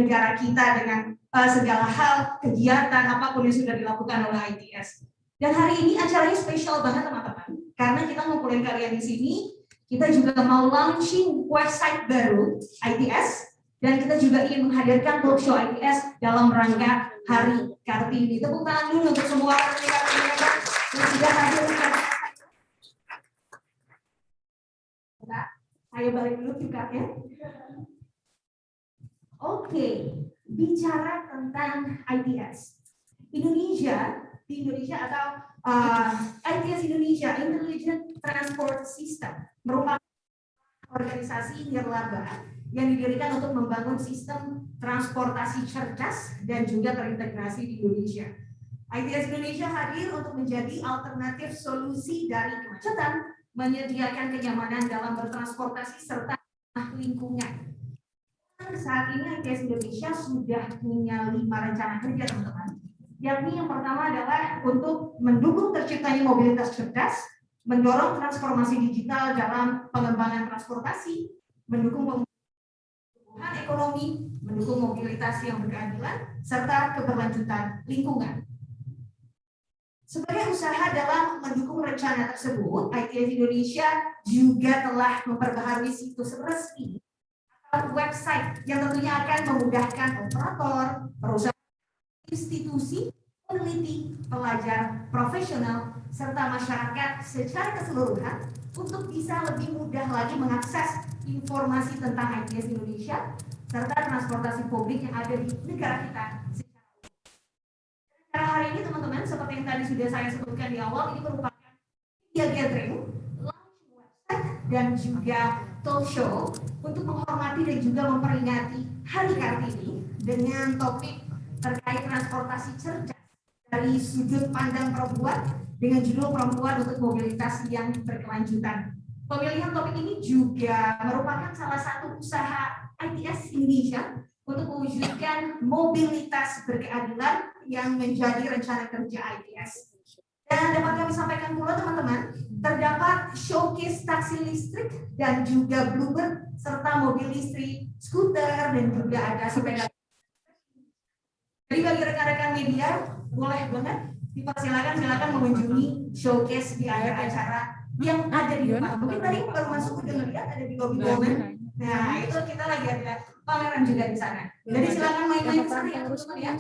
negara kita dengan segala hal, kegiatan, apapun yang sudah dilakukan oleh ITS. Dan hari ini acaranya spesial banget teman-teman, karena kita ngumpulin kalian di sini, kita juga mau launching website baru ITS, dan kita juga ingin menghadirkan talk show ITS dalam rangka Hari Kartini. Tepuk tangan dulu untuk semua rekan-rekan yang sudah hadir. Ayo balik dulu cukatnya. Oke, bicara tentang ITS. Di Indonesia atau ITS Indonesia, Intelligent Transport System, merupakan organisasi nirlaba yang didirikan untuk membangun sistem transportasi cerdas dan juga terintegrasi di Indonesia. ITS Indonesia hadir untuk menjadi alternatif solusi dari kemacetan, menyediakan kenyamanan dalam bertransportasi serta lingkungan. Saat ini ITS Indonesia sudah punya 5 rencana kerja teman-teman. Yakni yang pertama adalah untuk mendukung terciptanya mobilitas cerdas, mendorong transformasi digital dalam pengembangan transportasi, mendukung pemulihan ekonomi, mendukung mobilitas yang berkeadilan, serta keberlanjutan lingkungan. Sebagai usaha dalam mendukung rencana tersebut, ITS Indonesia juga telah memperbaharui situs resmi atau website yang tentunya akan memudahkan operator, perusahaan, institusi, peneliti, pelajar, profesional, serta masyarakat secara keseluruhan untuk bisa lebih mudah lagi mengakses informasi tentang ITS Indonesia serta transportasi publik yang ada di negara kita. Secara hari ini teman-teman, seperti yang tadi sudah saya sebutkan di awal, ini merupakan media gathering, launching website, dan juga talk show untuk menghormati dan juga memperingati Hari Kartini dengan topik terkait transportasi cerdas dari sudut pandang perempuan dengan judul Perempuan untuk Mobilitas yang Berkelanjutan. Pemilihan topik ini juga merupakan salah satu usaha ITS Indonesia untuk mewujudkan mobilitas berkeadilan yang menjadi rencana kerja ITS. Dan dapat kami sampaikan pula teman-teman, terdapat showcase taksi listrik dan juga Bluebird serta mobil listrik, skuter, dan juga ada sepeda. Jadi bagi rekan-rekan media, boleh banget silakan mengunjungi showcase di akhir acara yang ada di depan. Mungkin tadi baru masuk udah melihat ada di lobby momen. Nah itu kita lagi ada pameran juga di sana. Jadi silakan main-main ke sana ya teman-teman ya.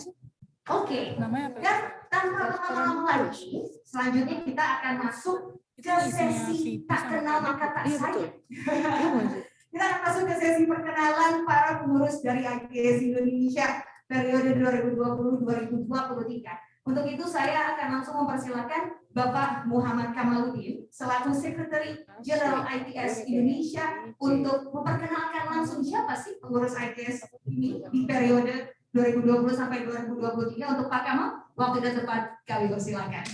Oke. Dan tanpa lama-lama lagi, selanjutnya kita akan masuk ke sesi tak kenal maka tak sayang. Kita akan masuk ke sesi perkenalan para pengurus dari ITS Indonesia periode 2020-2023. Untuk itu saya akan langsung mempersilakan Bapak Muhammad Kamaludin selaku Sekretari Jenderal ITS Indonesia untuk memperkenalkan langsung siapa sih pengurus ITS ini di periode 2020 sampai 2023. Untuk Pak Kamal, waktu dan tempat kami persilakan.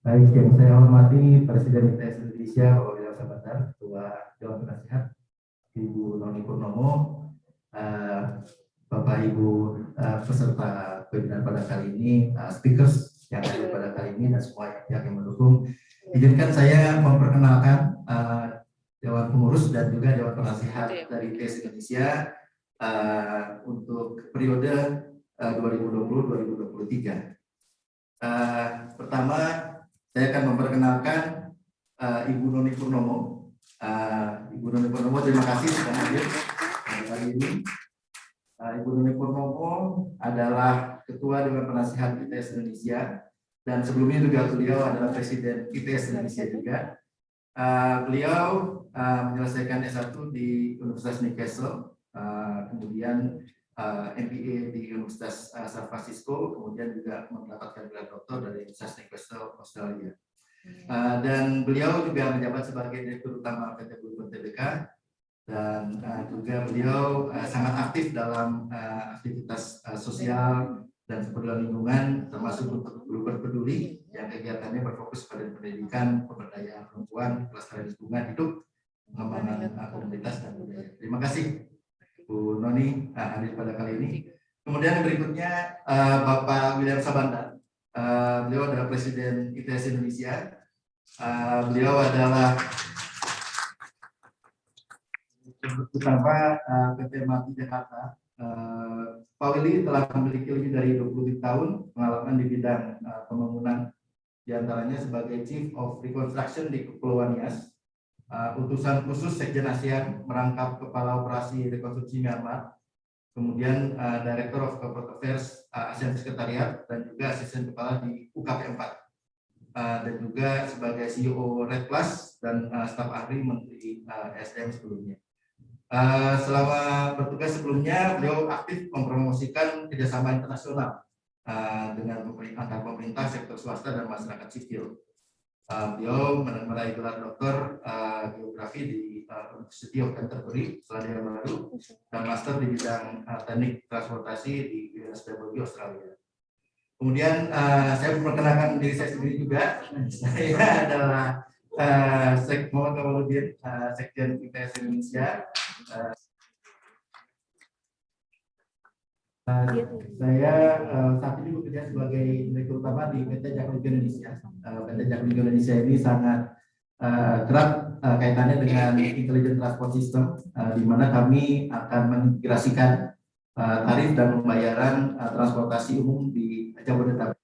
Baik, yang saya hormati Presiden ITS Indonesia, Bapak Wilam Sabandar, Ketua Dewan Penasihat, Ibu Noni Purnomo, Bapak Ibu peserta webinar pada kali ini, speakers yang hadir pada kali ini, dan semua pihak yang mendukung. Izinkan saya memperkenalkan Dewan Pengurus dan juga Dewan Penasihat dari ITS Indonesia untuk periode 2020-2023. Pertama, saya akan memperkenalkan Ibu Noni Purnomo. Ibu Noni Purnomo, terima kasih sudah hadir pada hari ini. Ibu Noni Purnomo adalah Ketua Dewan Penasihat ITS Indonesia, dan sebelumnya juga beliau adalah Presiden ITS Indonesia juga. Beliau menyelesaikan S1 di Universitas Newcastle, kemudian MBA di Universitas San Francisco, kemudian juga mendapatkan gelar doktor dari Universitas Newcastle, Australia. Dan beliau juga menjabat sebagai Direktur Utama PT Bluebird Tbk, dan juga beliau sangat aktif dalam aktivitas sosial dan kepedulian lingkungan, termasuk untuk Bluebird Peduli yang kegiatannya berfokus pada pendidikan, pemberdayaan perempuan, kelestarian lingkungan hidup, pengembangan komunitas dan budaya. Terima kasih Bu Noni hadir pada kali ini. Kemudian berikutnya Bapak William Sabanda. Beliau adalah Presiden ITS Indonesia. Beliau adalah utama PT MRT Jakarta. Pak Willy telah memiliki lebih dari 20 tahun pengalaman di bidang pembangunan, diantaranya sebagai Chief of Reconstruction di Kepulauan Nias, utusan khusus Sekjen ASEAN merangkap Kepala Operasi Rekonstruksi Myanmar, kemudian Director of Corporate Affairs ASEAN Sekretariat, dan juga asisten kepala di UKP 4, dan juga sebagai CEO Red Plus dan staf ahli Menteri SDM sebelumnya. Selama bertugas sebelumnya, beliau aktif mempromosikan kerjasama internasional dengan antar pemerintah, sektor swasta, dan masyarakat sipil. Beliau meraih gelar doktor geografi di University of Canterbury, Selandia Baru, dan master di bidang teknik transportasi di UNSW Australia. Kemudian saya memperkenalkan diri saya sendiri juga. Saya adalah Muhammad Kamaludin, Sekjen ITS Indonesia. Saya saat ini bekerja sebagai direktur utama di PT Jakpro Indonesia. PT Jakpro Indonesia ini sangat erat kaitannya dengan Intelligent Transport System, di mana kami akan mengintegrasikan tarif dan pembayaran transportasi umum di Jabodetabek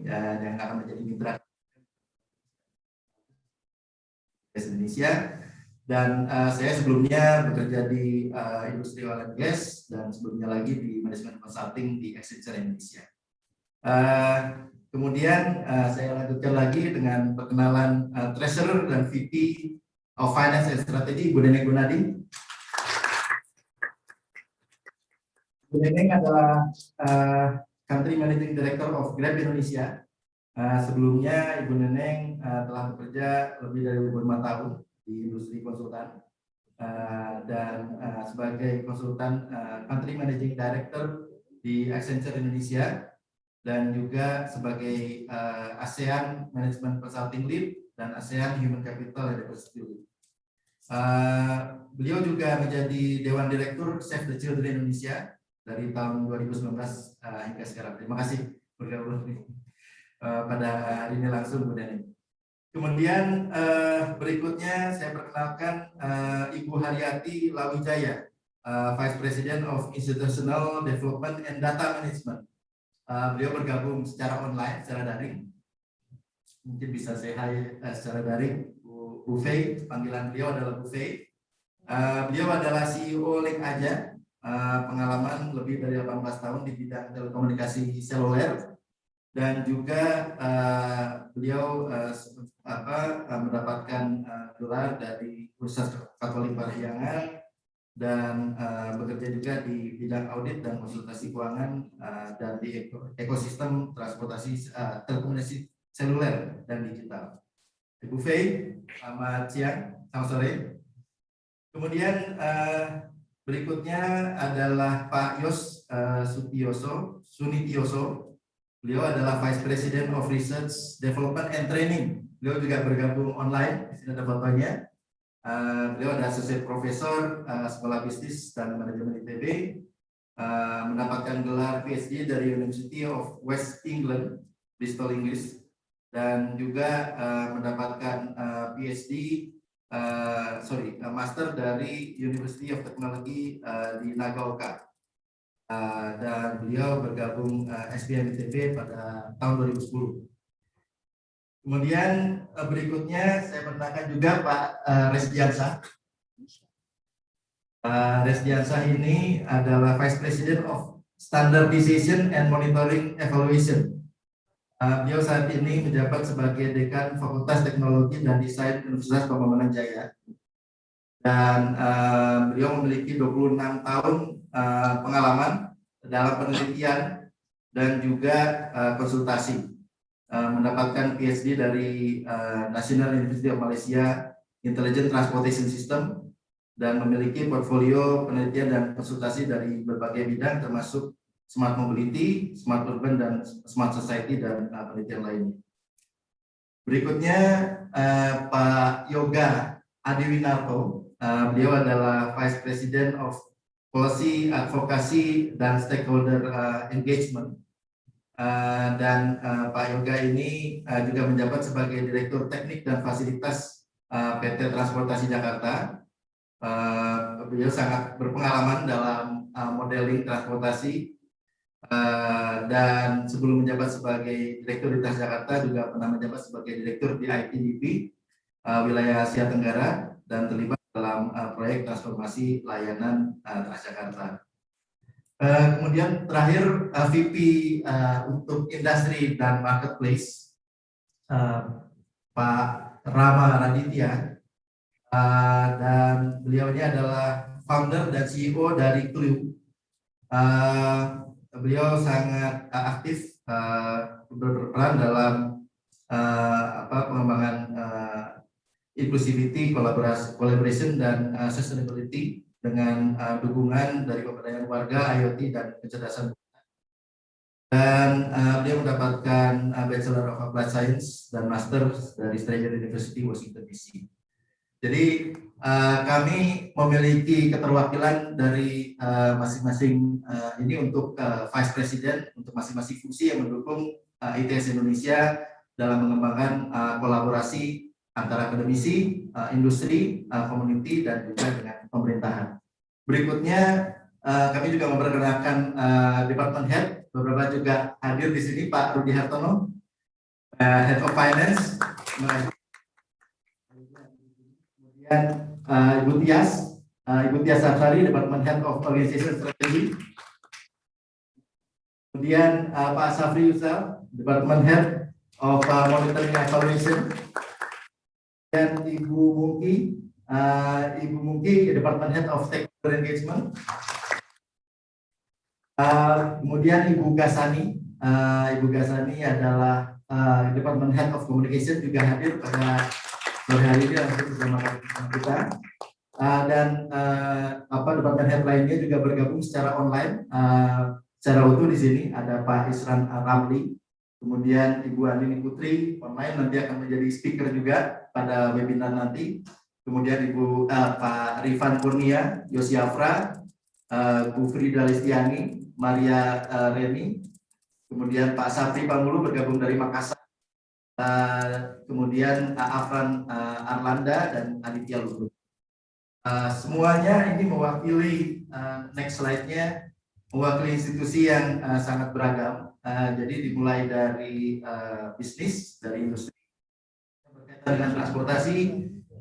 yang akan menjadi mitra Indonesia. Dan saya sebelumnya bekerja di industri oil and gas, dan sebelumnya lagi di manajemen consulting di Accenture Indonesia. Kemudian saya lanjutkan lagi dengan perkenalan Treasurer dan VP of Finance and Strategy, Bu Neneng Gunadi. Bu Neneng adalah Country Managing Director of Grab Indonesia. Sebelumnya Ibu Neneng telah bekerja lebih dari 25 tahun di industri konsultan, dan sebagai konsultan Country Managing Director di Accenture Indonesia, dan juga sebagai ASEAN Management Consulting Lead dan ASEAN Human Capital and Diversity Lead. Beliau juga menjadi Dewan Direktur Save the Children Indonesia dari tahun 2019 hingga sekarang. Terima kasih bergabung pada hari ini langsung, Bu Neneng. Kemudian berikutnya saya perkenalkan Ibu Haryati Lawijaya, Vice President of Institutional Development and Data Management. Beliau bergabung secara online, secara daring. Mungkin bisa saya secara daring. Bu Fei, panggilan beliau adalah Bu Fei. Beliau adalah CEO Link Aja, pengalaman lebih dari 18 tahun di bidang telekomunikasi seluler. Dan juga beliau mendapatkan gelar dari Universitas Katolik Parahyangan, dan bekerja juga di bidang audit dan konsultasi keuangan dan di ekosistem transportasi telekomunikasi seluler dan digital. Ibu Fei, selamat siang, selamat sore. Kemudian berikutnya adalah Pak Yos Sunitioso. Beliau adalah Vice President of Research, Development and Training. Beliau juga bergabung online. Di sini ada fotonya. Beliau adalah Associate Professor Sekolah Bisnis dan Manajemen ITB. Mendapatkan gelar PhD dari University of West England, Bristol, Inggris. Dan juga mendapatkan Master dari University of Technology di Nagaoka. Dan beliau bergabung SBM ITB pada tahun 2010. Kemudian berikutnya saya perkenalkan juga Pak Resdiansah. Resdiansah ini adalah Vice President of Standardization and Monitoring Evaluation. Beliau saat ini menjabat sebagai Dekan Fakultas Teknologi dan Desain Universitas Pamulang Jaya. Dan beliau memiliki 26 tahun pengalaman dalam penelitian dan juga konsultasi, mendapatkan PhD dari National University of Malaysia Intelligent Transportation System, dan memiliki portfolio penelitian dan konsultasi dari berbagai bidang termasuk smart mobility, smart urban, dan smart society, dan penelitian lainnya. Berikutnya Pak Yoga Adiwinarto. Beliau adalah Vice President of policy advokasi dan stakeholder engagement. Dan Pak Yoga ini juga menjabat sebagai Direktur Teknik dan Fasilitas PT Transportasi Jakarta. Beliau sangat berpengalaman dalam modeling transportasi, dan sebelum menjabat sebagai Direktur di Transjakarta juga pernah menjabat sebagai Direktur di ITDP wilayah Asia Tenggara dan terlibat dalam proyek transformasi layanan Transjakarta. Kemudian terakhir VP untuk industri dan marketplace, Pak Rama Raditya, dan beliau ini adalah founder dan CEO dari Clue. Beliau sangat aktif berperan dalam pengembangan inclusivity, collaboration dan sustainability dengan dukungan dari pemberdayaan warga, IoT dan kecerdasan. Dan dia mendapatkan Bachelor of Applied Science dan Master dari Strayer University Washington DC. Jadi kami memiliki keterwakilan dari masing-masing ini untuk Vice President untuk masing-masing fungsi yang mendukung ITS Indonesia dalam mengembangkan kolaborasi antara akademisi, industri, community dan juga dengan pemerintahan. Berikutnya kami juga memperkenalkan Department Head, beberapa juga hadir di sini Pak Rudi Hartono, Head of Finance, kemudian Ibu Tias Safari, Department Head of Organization Strategy, kemudian Pak Safri Yusuf, Department Head of Monitoring Evaluation, dan Ibu Mungki, Department Head of Stakeholder Engagement. Kemudian Ibu Gasani adalah Department Head of Communication, juga hadir pada sore hari ini bersama kita. Dan Department Head lainnya juga bergabung secara online, secara utuh di sini. Ada Pak Isran Ramli, kemudian Ibu Andini Putri online nanti akan menjadi speaker juga pada webinar nanti. Kemudian Pak Rifan Kurnia, Yosiafra, Bu Frida Listiani, Maria Reni, kemudian Pak Sapri Pamulu bergabung dari Makassar, kemudian Afran Arlanda dan Aditya Luhut. Semuanya ini mewakili, next slide-nya, mewakili institusi yang sangat beragam. Jadi dimulai dari bisnis, dari industri berkaitan dengan transportasi,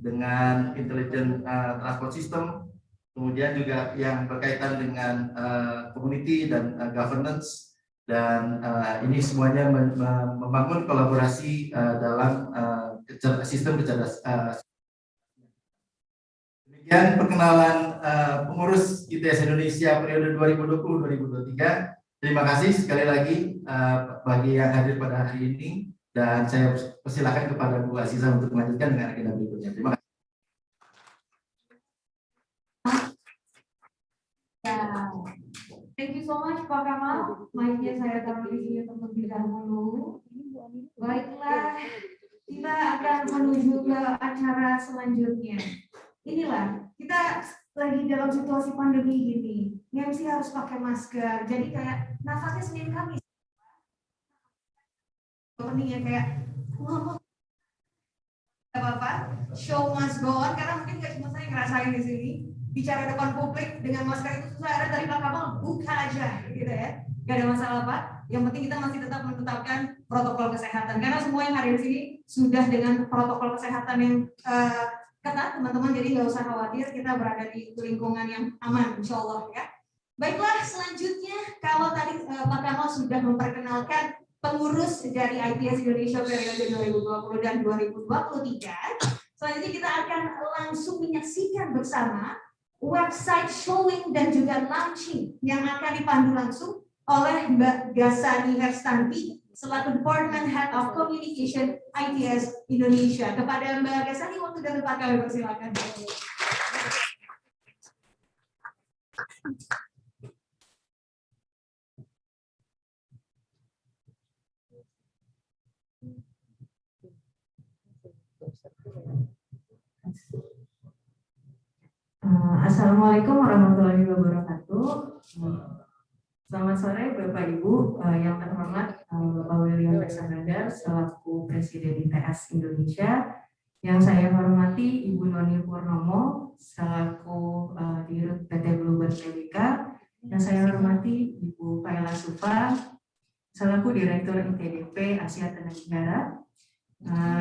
dengan intelligent transport system, kemudian juga yang berkaitan dengan community dan governance, dan ini semuanya membangun kolaborasi dalam sistem kecerdasan. Demikian perkenalan pengurus ITS Indonesia periode 2020-2023. Terima kasih sekali lagi bagi yang hadir pada hari ini, dan saya persilakan kepada Bu Aziza untuk melanjutkan dengan agenda berikutnya. Terima kasih. Thank you so much Pak Kamal. Mic-nya saya taruh di sini terlebih dahulu. Baiklah, kita akan menuju ke acara selanjutnya. Inilah, kita lagi dalam situasi pandemi gini. MC harus pakai masker. Jadi kayak nafasnya Senin Kamis. Openingnya kayak ngomong apa-apa, show must go on, karena mungkin gak cuma saya ngerasain di sini. Bicara depan publik dengan masker itu susah, ada dari Pak Kamal buka aja gitu ya, gak ada masalah Pak. Yang penting kita masih tetap menetapkan protokol kesehatan, karena semua yang hadir di sini sudah dengan protokol kesehatan yang ketat teman-teman, jadi nggak usah khawatir, kita berada di lingkungan yang aman insya Allah ya. Baiklah, selanjutnya kalau tadi Pak Kamal sudah memperkenalkan pengurus dari ITS Indonesia periode 2020 dan 2023, selanjutnya kita akan langsung menyaksikan bersama website showing dan juga launching yang akan dipandu langsung oleh Mbak Gasani Herstanti selaku Department Head of Communication ITS Indonesia. Kepada Mbak Gasani, waktu dan tempat kami persilakan. Assalamualaikum Assalamualaikum warahmatullahi wabarakatuh. Selamat sore Bapak Ibu, yang terhormat Bapak William Besanadar selaku Presiden ITS Indonesia, yang saya hormati Ibu Noni Purnomo selaku Dirut PT Bluebird Tbk, yang saya hormati Ibu Paila Sufa selaku Direktur ITDP Asia Tenggara,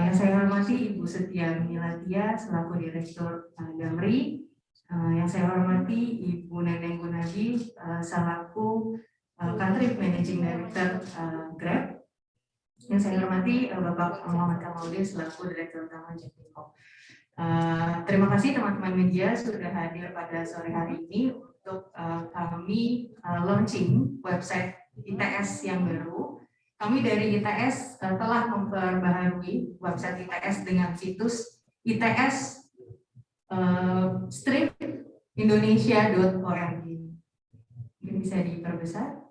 yang saya hormati Ibu Setia Milatia selaku Direktur Damri, yang saya hormati Ibu Neneng Gunadi selaku Country Managing Director Grab, yang saya hormati Bapak Muhammad Kamaludin selaku Direktur Utama Jaklingko. Terima kasih teman-teman media sudah hadir pada sore hari ini untuk kami launching website ITS yang baru. Kami dari ITS telah memperbaharui website ITS dengan situs ITS Indonesia.org. Mungkin bisa diperbesar.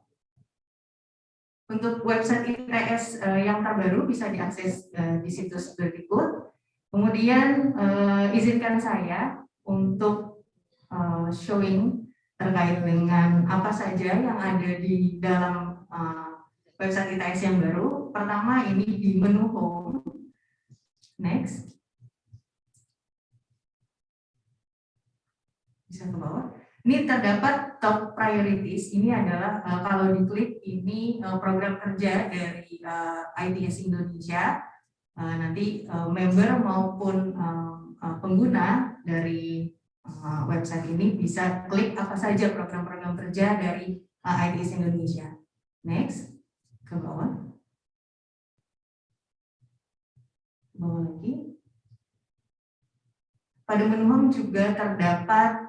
Untuk website ITS yang terbaru bisa diakses di situs berikut. Kemudian izinkan saya untuk showing terkait dengan apa saja yang ada di dalam website ITS yang baru. Pertama ini di menu home. Next. Bisa ke bawah. Ini terdapat top priorities. Ini adalah kalau diklik ini program kerja dari ITS Indonesia. Nanti member maupun pengguna dari website ini bisa klik apa saja program-program kerja dari ITS Indonesia. Next, ke bawah. Ke bawah lagi. Pada menu home juga terdapat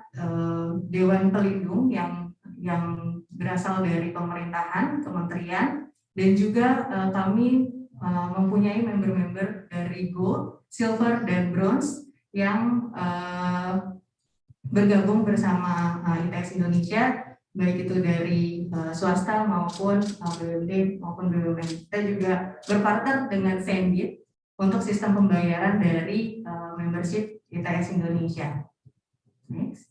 Dewan Pelindung yang berasal dari pemerintahan, kementerian, dan juga kami mempunyai member-member dari Gold, Silver, dan Bronze yang bergabung bersama ITS Indonesia, baik itu dari swasta maupun BUMD maupun BUMN. Kita juga berpartner dengan Sendit untuk sistem pembayaran dari membership ITS Indonesia. Next.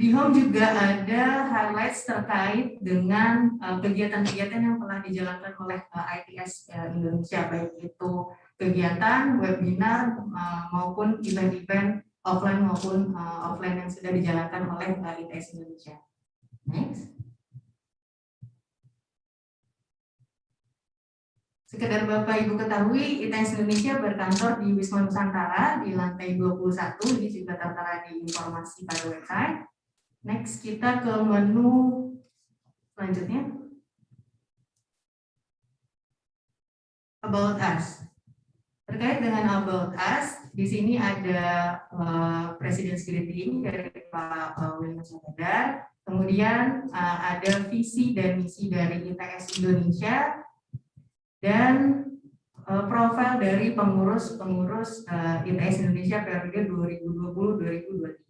Di home juga ada highlights terkait dengan kegiatan-kegiatan yang telah dijalankan oleh ITS Indonesia, baik itu kegiatan, webinar, maupun event-event offline maupun offline yang sudah dijalankan oleh ITS Indonesia. Next. Sekedar Bapak Ibu ketahui, ITS Indonesia berkantor di Wisma Nusantara di lantai 21, ini juga tertera di informasi pada website. Next, kita ke menu selanjutnya. About Us. Terkait dengan About Us, di sini ada Presiden Greeting dari Pak William Besanadar. Kemudian ada visi dan misi dari ITS Indonesia dan profil dari pengurus-pengurus ITS Indonesia periode 2020-2023.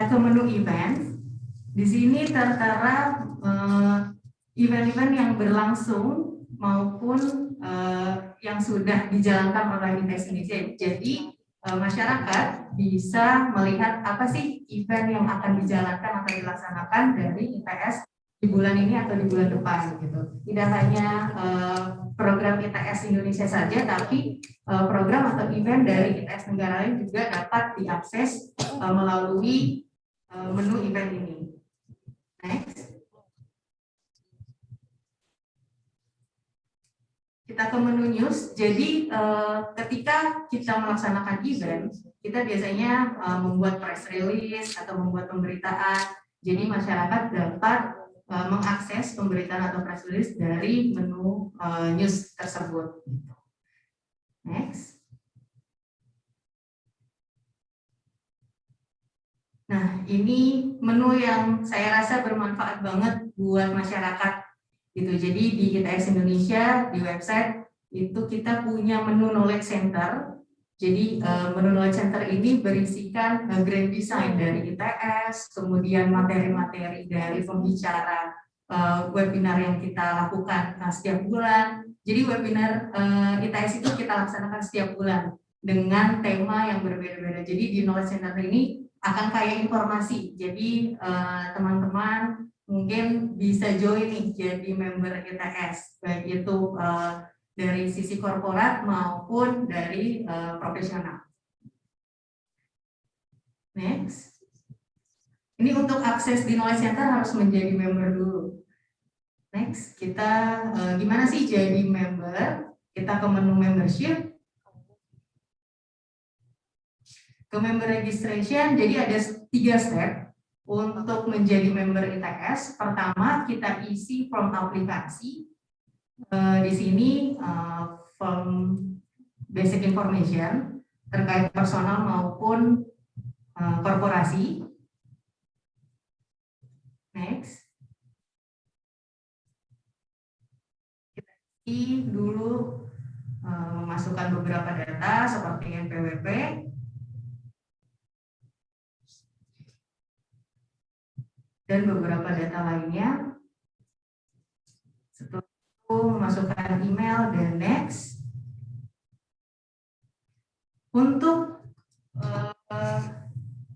Ke menu event, di sini tertera event-event yang berlangsung maupun yang sudah dijalankan oleh ITS Indonesia. Jadi masyarakat bisa melihat apa sih event yang akan dijalankan atau dilaksanakan dari ITS di bulan ini atau di bulan depan gitu. Tidak hanya program ITS Indonesia saja, tapi program atau event dari ITS negara lain juga dapat diakses melalui menu event ini. Next. Kita ke menu news. Jadi ketika kita melaksanakan event, kita biasanya membuat press release atau membuat pemberitaan. Jadi masyarakat dapat mengakses pemberitaan atau press release dari menu news tersebut. Next. Nah, ini menu yang saya rasa bermanfaat banget buat masyarakat gitu. Jadi di ITS Indonesia di website itu kita punya menu knowledge center Jadi menu knowledge center ini berisikan grand design dari ITS, kemudian materi-materi dari pembicara webinar yang kita lakukan setiap bulan. Jadi webinar ITS itu kita laksanakan setiap bulan dengan tema yang berbeda-beda. Jadi di knowledge center ini akan kaya informasi. Jadi teman-teman mungkin bisa join nih jadi member ITS, baik itu dari sisi korporat maupun dari profesional. Next. Ini untuk akses di Knowledge Center harus menjadi member dulu. Next, kita gimana sih jadi member? Kita ke menu membership. Ke member registration, jadi ada 3 step untuk menjadi member ITS. Pertama, kita isi form aplikasi. Di sini form basic information terkait personal maupun korporasi. Next. Kita isi dulu memasukkan beberapa data seperti NPWP. Dan beberapa data lainnya. Setelah memasukkan email dan next. Untuk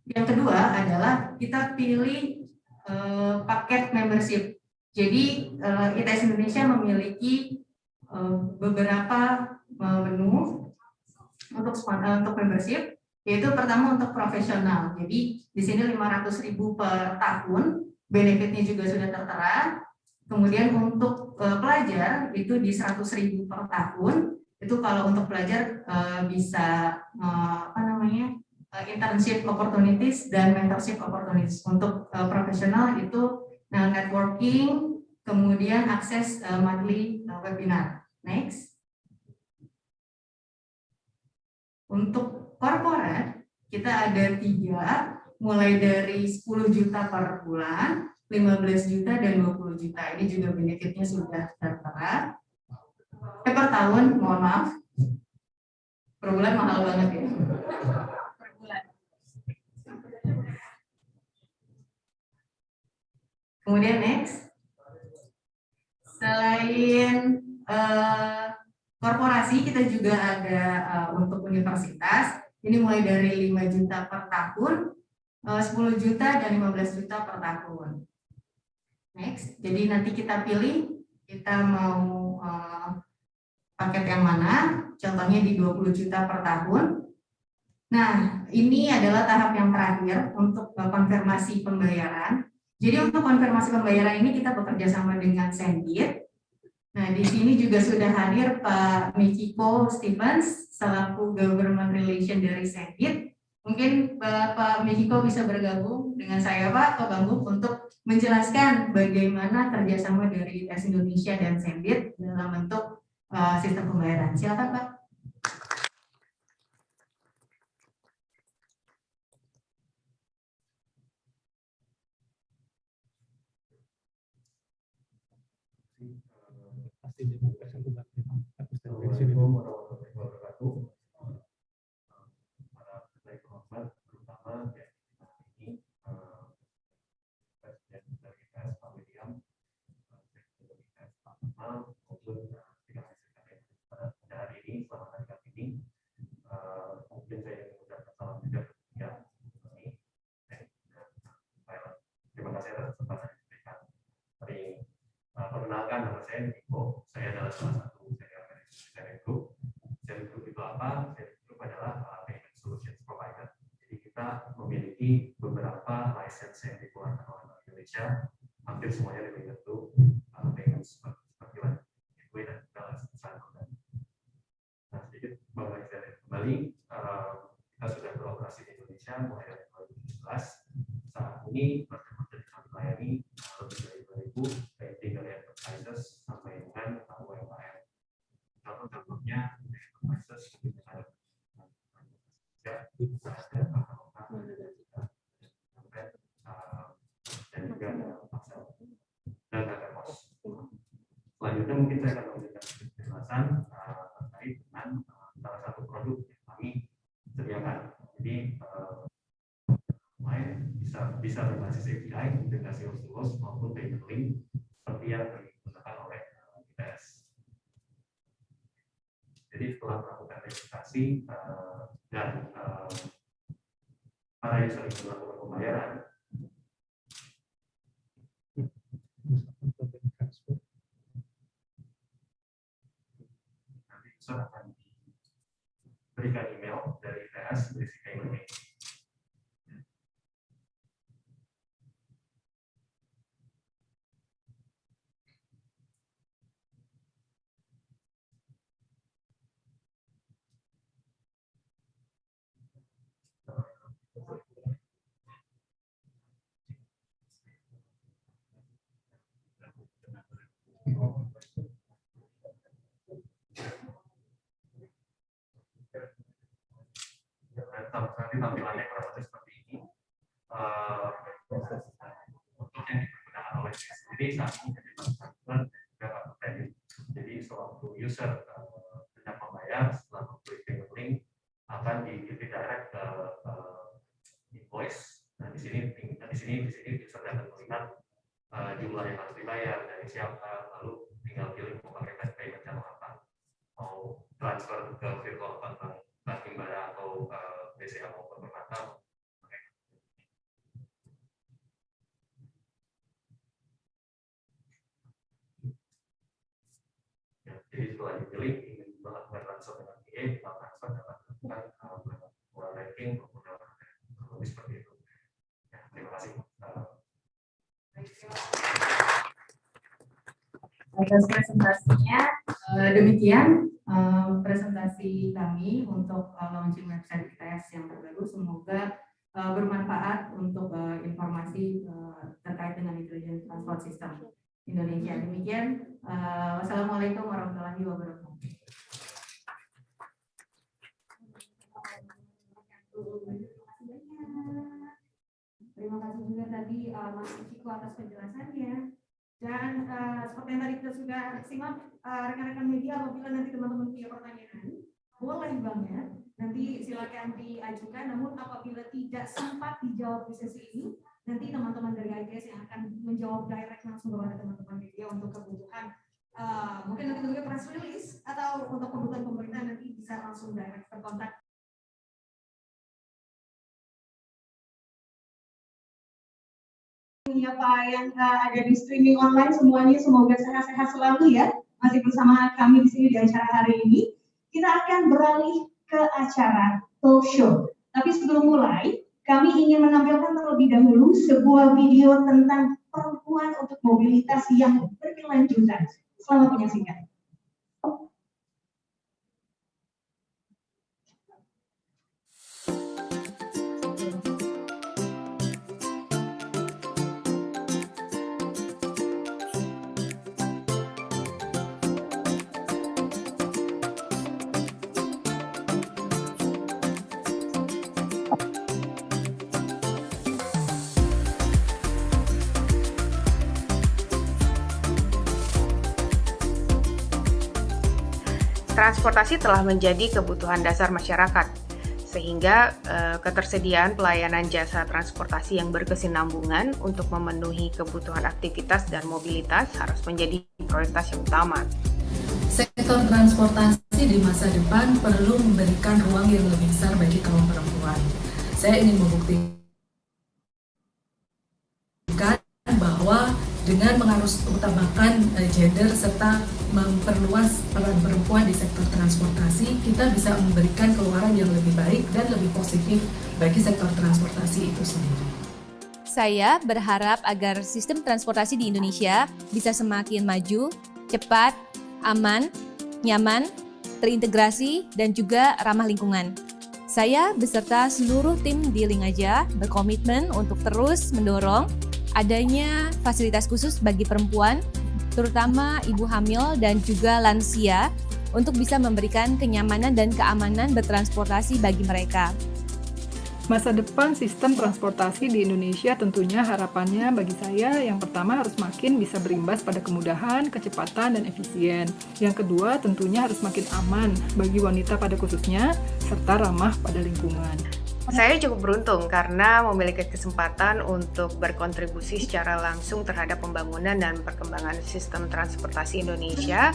yang kedua adalah kita pilih paket membership. Jadi ITS Indonesia memiliki beberapa menu untuk membership, yaitu pertama untuk profesional. Jadi di sini 500.000 per tahun, benefitnya juga sudah tertera. Kemudian untuk pelajar itu di 100.000 per tahun. Itu kalau untuk pelajar bisa internship opportunities dan mentorship opportunities. Untuk profesional itu networking, kemudian akses monthly webinar. Next. Untuk corporate kita ada 3, mulai dari 10 juta per bulan, 15 juta dan 20 juta. Ini juga benefitnya sudah tertera. Per tahun, mohon maaf. Per bulan mahal banget ya. Per bulan. Kemudian next. Selain korporasi, kita juga ada untuk universitas. Ini mulai dari 5 juta per tahun, 10 juta dan 15 juta per tahun. Next, jadi nanti kita pilih kita mau paket yang mana, contohnya di 20 juta per tahun. Nah, ini adalah tahap yang terakhir untuk konfirmasi pembayaran. Jadi untuk konfirmasi pembayaran ini kita bekerja sama dengan Sendit. Nah, di sini juga sudah hadir Pak Mikiko Stevens selaku Government Relation dari Sendit. Mungkin Pak Mikiko bisa bergabung dengan saya Pak atau Bang untuk menjelaskan bagaimana kerjasama dari ITS Indonesia dan Sendit dalam bentuk sistem pembayaran. Silakan Pak. Assalamualaikum warahmatullahi wabarakatuh. Para pendengar hormat, terutama ini Presiden dari ITS Pak William, Presiden dari ITS Pak Kemal, maupun pada hari ini, selamat hari Kamis ini. Mungkin saya ingin mengucapkan salam juga ya ini. Terima kasih atas kesempatan yang diberikan. Hari perkenalkan, nama saya Niko. Saya adalah salah satu Sendit Group. Sendit Group itu apa? Sendit Group adalah payment solutions provider. Jadi kita memiliki beberapa license yang dikeluarkan oleh Bank Indonesia. Hampir semuanya dari bentuk payment seperti Gateway dan juga license. Nah, sedikit mengenai Sendit kembali. Kita sudah beroperasi di Indonesia mulai dari 2017. Saat ini merchant kami melayani lebih dari 2.000 baik tinggal enterprises sampai dengan UMKM. Contohnya enterprises dan juga pasar dan data pos. Selanjutnya mungkin saya akan memberikan penjelasan terkait dengan salah satu produk yang kami berbasis API, integrasi host-to-host maupun payment link seperti yang digunakan oleh ITS. Jadi setelah melakukan registrasi dan para user yang melakukan pembayaran, nanti user akan diberikan email dari ITS berisi payment link. Nanti tampilannya kurang lebih seperti ini. Untuk yang digunakan oleh saya sendiri saat ini jadi transfer juga kartu kredit. Jadi sewaktu user hendak membayar setelah mengklik payment link akan di-redirect ke invoice. Nah di sini user dapat melihat jumlah yang harus dibayar dari siapa, lalu tinggal pilih mau pakai cash payment channel apa, mau transfer ke virtual account bank Himbara atau BCA maupun Permata. Ya, jadi setelah dipilih ingin melakukan transfer dengan PA, kita transfer dapat melakukan pola ranking maupun lebih seperti itu. Ya, terima kasih. Atas presentasinya, demikian presentasi kami untuk launching website ITS yang terbaru. Semoga bermanfaat untuk informasi terkait dengan Intelligent Transport System Indonesia. Demikian, wassalamualaikum warahmatullahi wabarakatuh. Terima kasih juga tadi Mas Ciko atas penjelasannya. Dan seperti yang tadi kita sudah simak, rekan-rekan media, apabila nanti teman-teman punya pertanyaan, boleh banget nanti silakan diajukan. Namun apabila tidak sempat dijawab di sesi ini, nanti teman-teman dari ITS yang akan menjawab direct langsung kepada teman-teman media untuk kebutuhan mungkin nanti untuk press release atau untuk kebutuhan pemerintah nanti bisa langsung direct berkontak. Pak yang ada di streaming online semuanya semoga sehat-sehat selalu ya. Masih bersama kami di sini di acara hari ini. Kita akan beralih ke acara talk show. Tapi sebelum mulai, kami ingin menampilkan terlebih dahulu sebuah video tentang perempuan untuk mobilitas yang berkelanjutan. Selamat menyaksikan. Transportasi telah menjadi kebutuhan dasar masyarakat, sehingga ketersediaan pelayanan jasa transportasi yang berkesinambungan untuk memenuhi kebutuhan aktivitas dan mobilitas harus menjadi prioritas yang utama. Sektor transportasi di masa depan perlu memberikan ruang yang lebih besar bagi kaum perempuan. Saya ingin membuktikan bahwa dengan mengharusutamakan gender serta memperluas peran perempuan di sektor transportasi, kita bisa memberikan keluaran yang lebih baik dan lebih positif bagi sektor transportasi itu sendiri. Saya berharap agar sistem transportasi di Indonesia bisa semakin maju, cepat, aman, nyaman, terintegrasi, dan juga ramah lingkungan. Saya beserta seluruh tim di Lingaja berkomitmen untuk terus mendorong adanya fasilitas khusus bagi perempuan, terutama ibu hamil dan juga lansia, untuk bisa memberikan kenyamanan dan keamanan bertransportasi bagi mereka. Masa depan sistem transportasi di Indonesia tentunya harapannya bagi saya yang pertama harus makin bisa berimbas pada kemudahan, kecepatan, dan efisien. Yang kedua tentunya harus makin aman bagi wanita pada khususnya, serta ramah pada lingkungan. Saya cukup beruntung karena memiliki kesempatan untuk berkontribusi secara langsung terhadap pembangunan dan perkembangan sistem transportasi Indonesia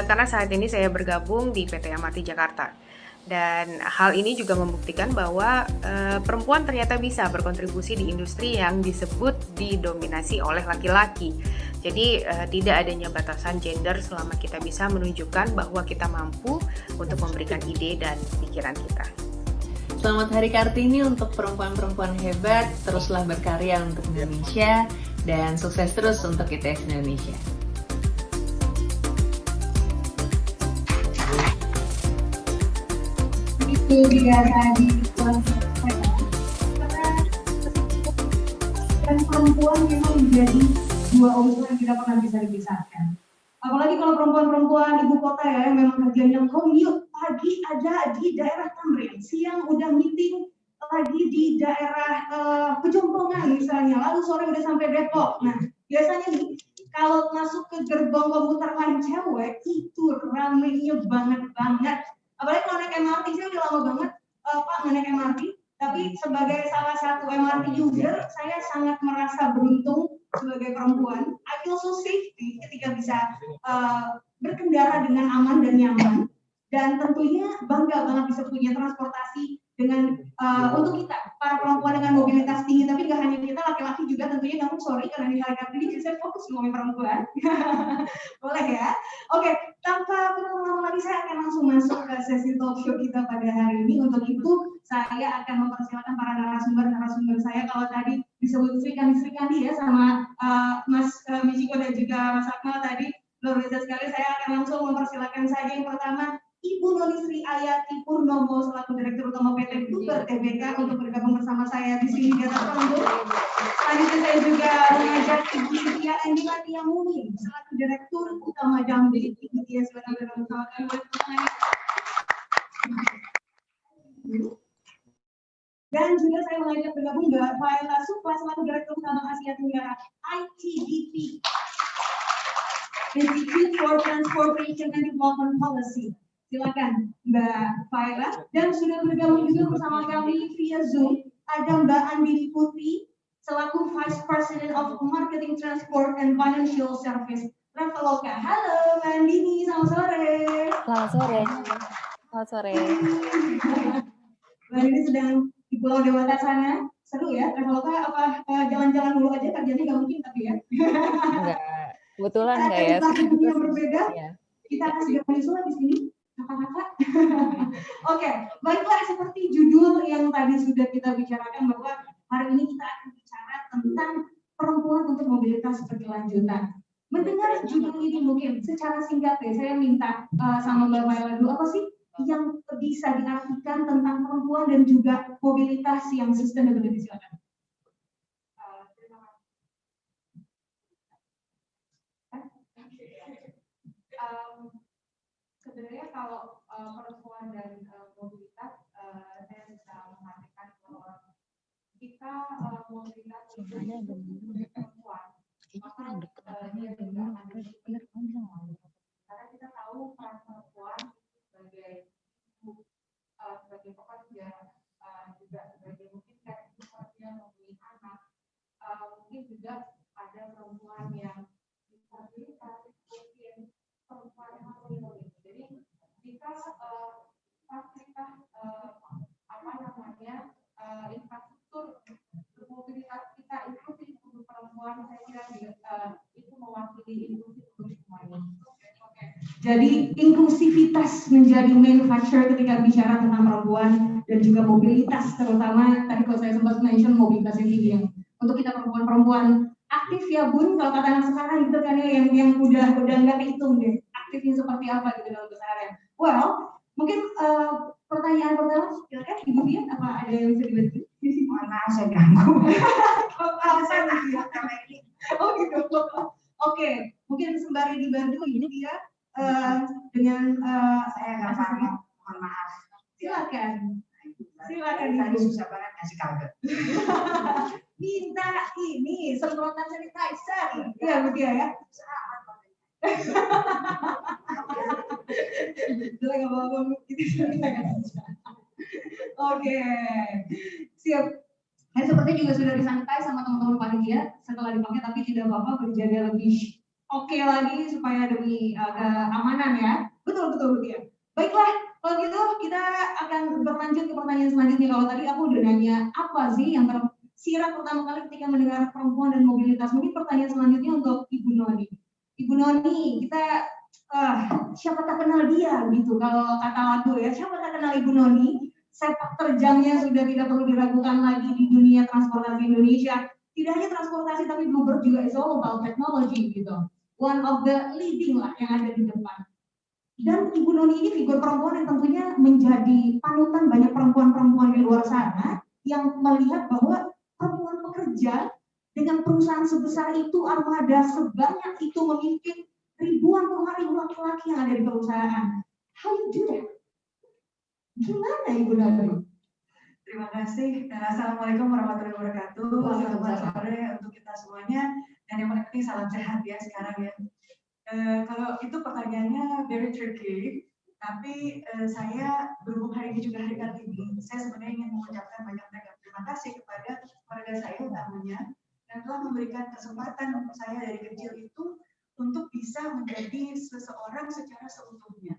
karena saat ini saya bergabung di PT MRT Jakarta. Dan hal ini juga membuktikan bahwa perempuan ternyata bisa berkontribusi di industri yang disebut didominasi oleh laki-laki. Jadi tidak adanya batasan gender selama kita bisa menunjukkan bahwa kita mampu untuk memberikan ide dan pikiran kita. Selamat Hari Kartini untuk perempuan-perempuan hebat, teruslah berkarya untuk Indonesia, dan sukses terus untuk ITS Indonesia. Itu dia tadi karena perempuan memang menjadi dua unsur yang tidak pernah bisa dipisahkan. Apalagi kalau perempuan-perempuan ibu kota ya, yang memang kerjanya commute, pagi ada di daerah Tamrin, siang udah meeting lagi di daerah Pejompongan misalnya, lalu sore udah sampai Depok. Nah, biasanya nih, kalau masuk ke gerbong komuter lain cewek, itu ramenya banget. Apalagi kalau naik MRT, saya udah lama banget, Pak, naik MRT. Tapi sebagai salah satu MRT user, saya sangat merasa beruntung sebagai perempuan. I feel so safety ketika bisa berkendara dengan aman dan nyaman. Dan tentunya bangga banget bisa punya transportasi dengan untuk kita, para perempuan dengan mobilitas tinggi. Tapi nggak hanya kita, laki-laki juga tentunya. Namun sorry, karena di hari Kartini jadi saya fokus ngomongin perempuan. Boleh ya? Oke, tanpa berlama-lama lagi saya akan langsung masuk ke sesi talk show kita pada hari ini. Untuk itu saya akan mempersilakan para narasumber saya. Kalau tadi disebut Sri Kandi ya sama Mas Michiko dan juga Mas Akmal tadi, luar biasa sekali. Saya akan langsung mempersilakan saja yang pertama Ibu Nonisri Ayati Purnomo selaku Direktur Utama PT Uber Tbk untuk bergabung bersama saya di sini di atas panggung. Selanjutnya saya juga mengajak Ibu Cynthia Endilania Munin selaku Direktur Utama Jambi. Ibu Tia silakan bergabung bersama kami. Dan juga saya mengajak bergabung Mbak Faela Supla selaku Direktur Utama Asia Tenggara ITDP, Institute for Transportation and Development Policy. Silakan Mbak Faela. Dan sudah bergabung juga bersama kami via Zoom ada Mbak Andini Putri selaku Vice President of Marketing Transport and Financial Service Traveloka. Halo Mbak Andini, selamat sore. Selamat sore. Selamat sore. Mbak Andini sedang di Pulau Dewata sana. Seru ya, Traveloka apa jalan-jalan dulu aja, kerjanya nggak mungkin tapi ya. Enggak, kebetulan enggak ya. Yang berbeda, ya. Kita akan segera menyusul di sini. Kakak-kakak. Oke, baiklah seperti judul yang tadi sudah kita bicarakan bahwa hari ini kita akan bicara tentang perempuan untuk mobilitas berkelanjutan. Mendengar judul ini mungkin secara singkat ya, saya minta sama Mbak Faela dulu, apa sih yang bisa diartikan tentang perempuan dan juga mobilitas yang sustainable? Silakan. Sebenarnya kalau perempuan dan mobilitas, saya bisa mengartikan bahwa kita mobilitas itu perempuan, maka dia juga akan karena kita tahu peran perempuan sebagai pekerja, juga sebagai mungkin kayak pekerja mempunyai anak, mungkin juga ada perempuan yang disabilitas, mungkin perempuan yang hamil. Jadi jika fasilitas infrastruktur mobilitas kita inklusif untuk perempuan, saya kira itu mewakili inklusif untuk semuanya. Jadi inklusivitas menjadi main factor ketika bicara tentang perempuan dan juga mobilitas, terutama tadi kalau saya sempat mention mobilitas yang tinggi yang untuk kita perempuan-perempuan aktif ya Bun, kalau kata anak sekarang gitu kan ya, yang udah nggak kehitung deh aktifnya seperti apa gitu dalam keseharian. Well, mungkin pertanyaan pertama silakan Ibu Tia, apa ada yang bisa dibantu? Mana saya ganggu. Oh gitu. Oke, mungkin sembari dibantu Ibu Tia dengan saya nggak paham, mohon maaf. Silakan Tadi susah banget ngasih kaget. Minta ini semprotan sanitizer ya Bu Tia ya. Oke, siap. Dan seperti juga sudah disantai sama teman-teman panitia setelah dipakai, tapi tidak apa-apa berjaga lebih oke lagi supaya demi keamanan ya. Betul ya. Baiklah, kalau gitu kita akan berlanjut ke pertanyaan selanjutnya. Kalau tadi aku udah nanya apa sih yang tersirat pertama kali ketika mendengar perempuan dan mobilitas. Mungkin pertanyaan selanjutnya untuk Ibu Noni. Ibu Noni, kita siapa tak kenal dia gitu kalau kata lagu ya. Siapa tak kenal Ibu Noni? Sepak terjangnya sudah tidak perlu diragukan lagi di dunia transportasi Indonesia. Tidak hanya transportasi, tapi Bluebird juga is all about technology gitu. One of the leading lah yang ada di depan. Dan Ibu Noni ini figur perempuan yang tentunya menjadi panutan banyak perempuan-perempuan di luar sana yang melihat bahwa perempuan pekerja dengan perusahaan sebesar itu, armada sebanyak itu, memimpin ribuan puluhan ribu laki-laki yang ada di perusahaan. How you do that? Gimana Ibu Noni? Terima kasih. Assalamualaikum warahmatullahi wabarakatuh. Selamat sore untuk kita semuanya. Dan yang paling penting salam sehat ya sekarang ya. Kalau itu pertanyaannya very tricky, tapi saya berhubung hari ini juga hari Kartini, saya sebenarnya ingin mengucapkan banyak terima kasih kepada keluarga saya utamanya yang telah memberikan kesempatan untuk saya dari kecil itu untuk bisa menjadi seseorang secara seutuhnya.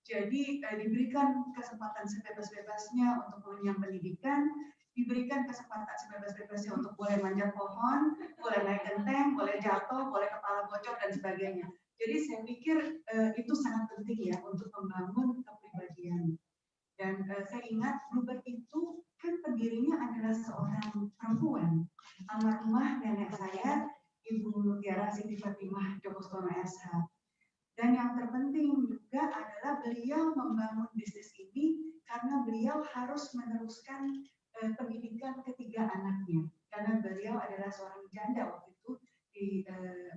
Jadi diberikan kesempatan sebebas-bebasnya untuk mengenyam pendidikan, diberikan kesempatan sebebas-bebasnya untuk boleh manjat pohon, boleh naik genteng, boleh jatuh, boleh kepala bocor dan sebagainya. Jadi saya pikir itu sangat penting ya untuk membangun kepribadian. Dan saya ingat Bluebird itu kan pendirinya adalah seorang perempuan. Almarhumah nenek saya, Ibu Tiara Siti Fatimah Jokostono SH. Dan yang terpenting juga adalah beliau membangun bisnis ini karena beliau harus meneruskan pendidikan ketiga anaknya. Karena beliau adalah seorang janda waktu itu,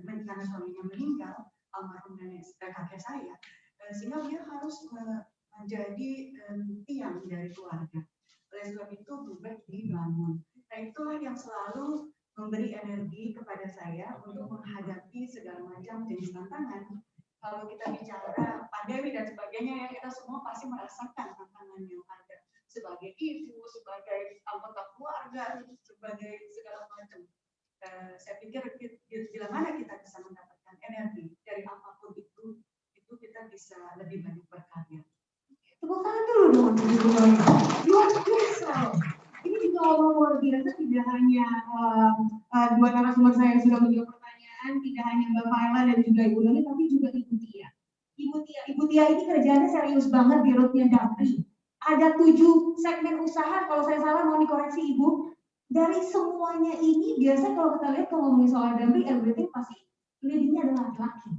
karena suaminya meninggal, almarhum nenek kakek saya, sehingga beliau harus menjadi tiang dari keluarga. Oleh sebab itu Bluebird dibangun. Nah itulah yang selalu memberi energi kepada saya untuk menghadapi segala macam jenis tantangan. Kalau kita bicara pandemi dan sebagainya, ya kita semua pasti merasakan tantangan yang ada sebagai ibu, sebagai anggota keluarga, sebagai segala macam. Saya pikir bila mana kita bisa mendapatkan energi dari apapun itu kita bisa lebih banyak berkarya. Tepuk tangan dulu dong untuk Ibu Noni. Luar biasa. Ini juga ngomong luar biasa, tidak hanya dua narasumber saya yang sudah menjawab pertanyaan, tidak hanya Mbak Faila dan juga Ibu Noni, tapi juga Ibu Tia. Ibu Tia ini kerjanya serius banget di rootnya Damri. Ada 7 segmen usaha, kalau saya salah mau dikoreksi Ibu. Dari semuanya ini, biasa kalau kita lihat kalau ngomongin soal Damri, everything pasti leadingnya adalah laki-laki.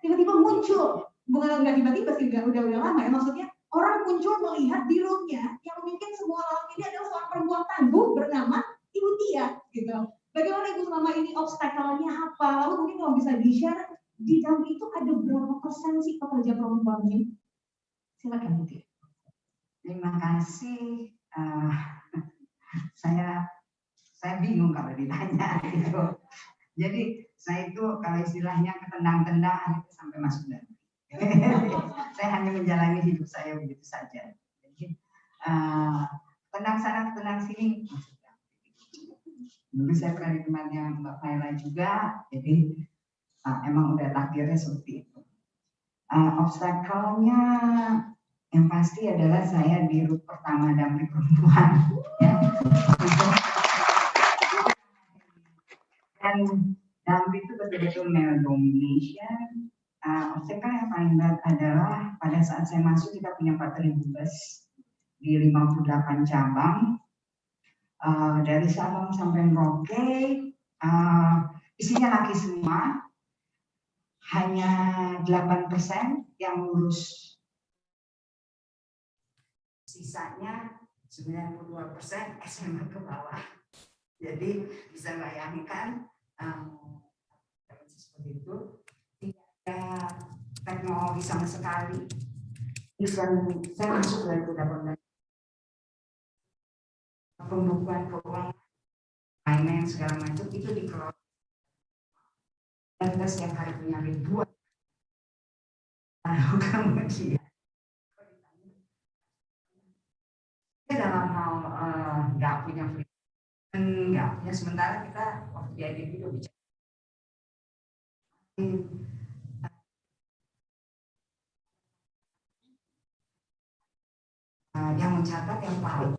Tiba-tiba muncul, bukan nggak tiba-tiba sih, udah lama ya, maksudnya orang muncul melihat di rootnya yang memimpin semua orang ini adalah seorang perempuan tangguh bernama Ibu Tia, gitu. Bagaimana Ibu selama ini obstacle-nya apa? Lalu mungkin kalau bisa di-share di Damri itu ada berapa persen sih pekerja perempuannya? Silakan Bu Tia. Terima kasih. Saya bingung kalau ditanya gitu. Jadi saya itu kalau istilahnya ketendang-tendang sampai masuk Damri. Saya hanya menjalani hidup saya begitu saja. Jadi tenang sana, tenang sini. Dulu saya pernah di tempatnya Mbak Faila juga, jadi emang udah takdirnya seperti itu. Obstacle-nya yang pasti adalah saya di root pertama Damri perempuan. Ya. Dan Damri itu betul-betul male domination. Obstacle yang paling berat adalah pada saat saya masuk kita punya 4.000 bus di 58 cabang. Dari Sabang sampai Merauke, isinya laki semua, hanya 8% yang lulus. Sisanya 92% SMA ke bawah. Jadi bisa bayangkan seperti itu. Tidak ada teknologi sama sekali. Saya masuk 2018. Pembukuan keuangan, finance segala macam itu dikelola. Dan kita setiap hari punya ribuan. Lalu kemudian dalam hal nggak punya sementara kita waktu di IDB udah bicara yang mencatat yang paling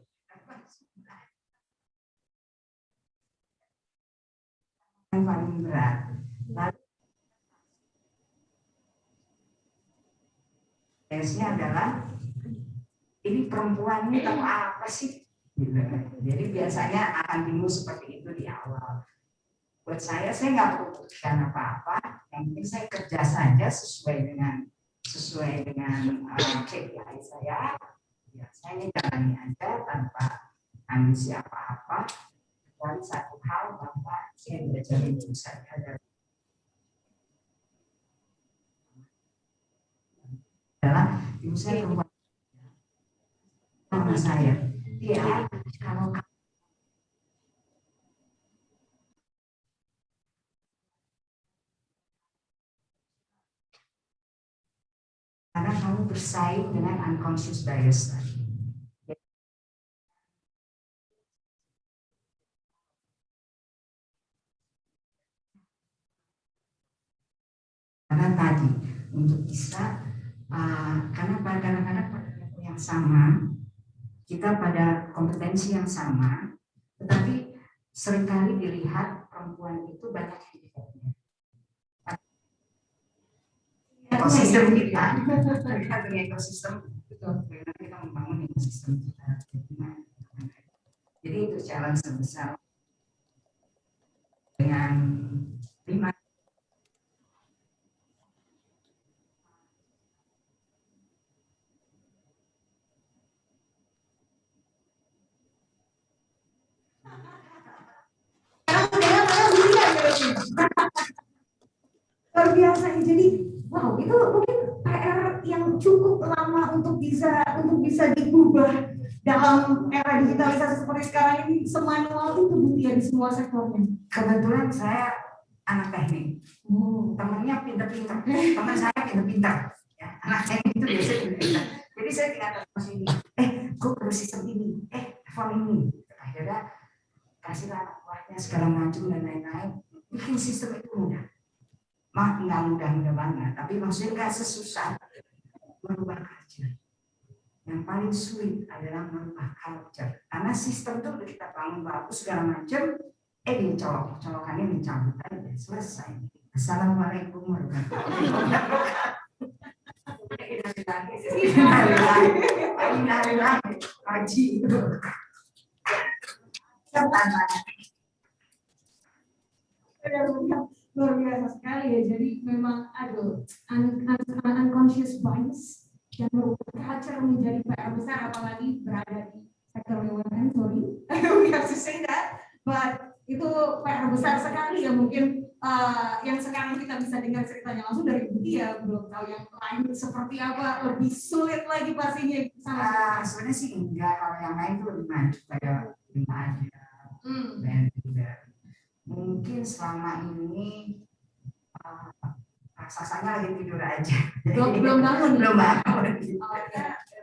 berat. Lalu tesnya adalah ini perempuan ini tahu apa sih? Gitu. Jadi biasanya akan timbul seperti itu di awal. Buat saya nggak perlu putuskan apa-apa. Yang penting saya kerja saja sesuai dengan KPI saya. Ya, saya jalani aja tanpa ambisi apa-apa. Dan satu hal bahwa saya belajar itu saja adalah ibu saya perempuan sama saya. Dia kalau karena kamu bersaing dengan unconscious bias tadi. Karena tadi untuk bisa karena kadang-kadang pada level yang sama, kita pada kompetensi yang sama, tetapi seringkali dilihat perempuan itu banyak handicapnya. Ekosistem kita, terlihat dengan ekosistem itu bagaimana kita membangun ekosistem kita. Jadi itu challenge terbesar dengan 5 luar biasa. Jadi wow, itu mungkin PR yang cukup lama untuk bisa diubah dalam era digitalisasi seperti sekarang ini. Semanual itu Bu Tia di semua sektornya. Kebetulan saya anak teknik, temennya pintar-pintar, teman saya pintar-pintar, ya, anak teknik itu biasanya pintar-pintar. Jadi saya tinggal terus ini, gue perlu sistem ini, form ini. Akhirnya kasih anak buahnya segala macam dan lain-lain. Bikin sistem itu mudah. Nggak mudah banget, tapi maksudnya nggak sesusah merubah culture. Yang paling sulit adalah merubah culture, karena sistem itu udah kita bangun bagus segala macam, colokannya dicabut aja, selesai. Assalamualaikum warahmatullahi wabarakatuh. Haji itu. Luar biasa sekali ya. Jadi memang unconscious bias yang merubah culture menjadi PR besar, apalagi berada di sektor BUMN. Sorry, we have to say that, but itu PR besar sekali ya. Mungkin yang sekarang kita bisa dengar ceritanya langsung dari Bu Tia, belum tahu yang lain seperti apa, lebih sulit lagi pastinya. Sebenarnya sih enggak, kalau yang lain itu lebih maju kayak lima aja dan juga mungkin selama ini raksasanya lagi tidur aja. Belum bangun.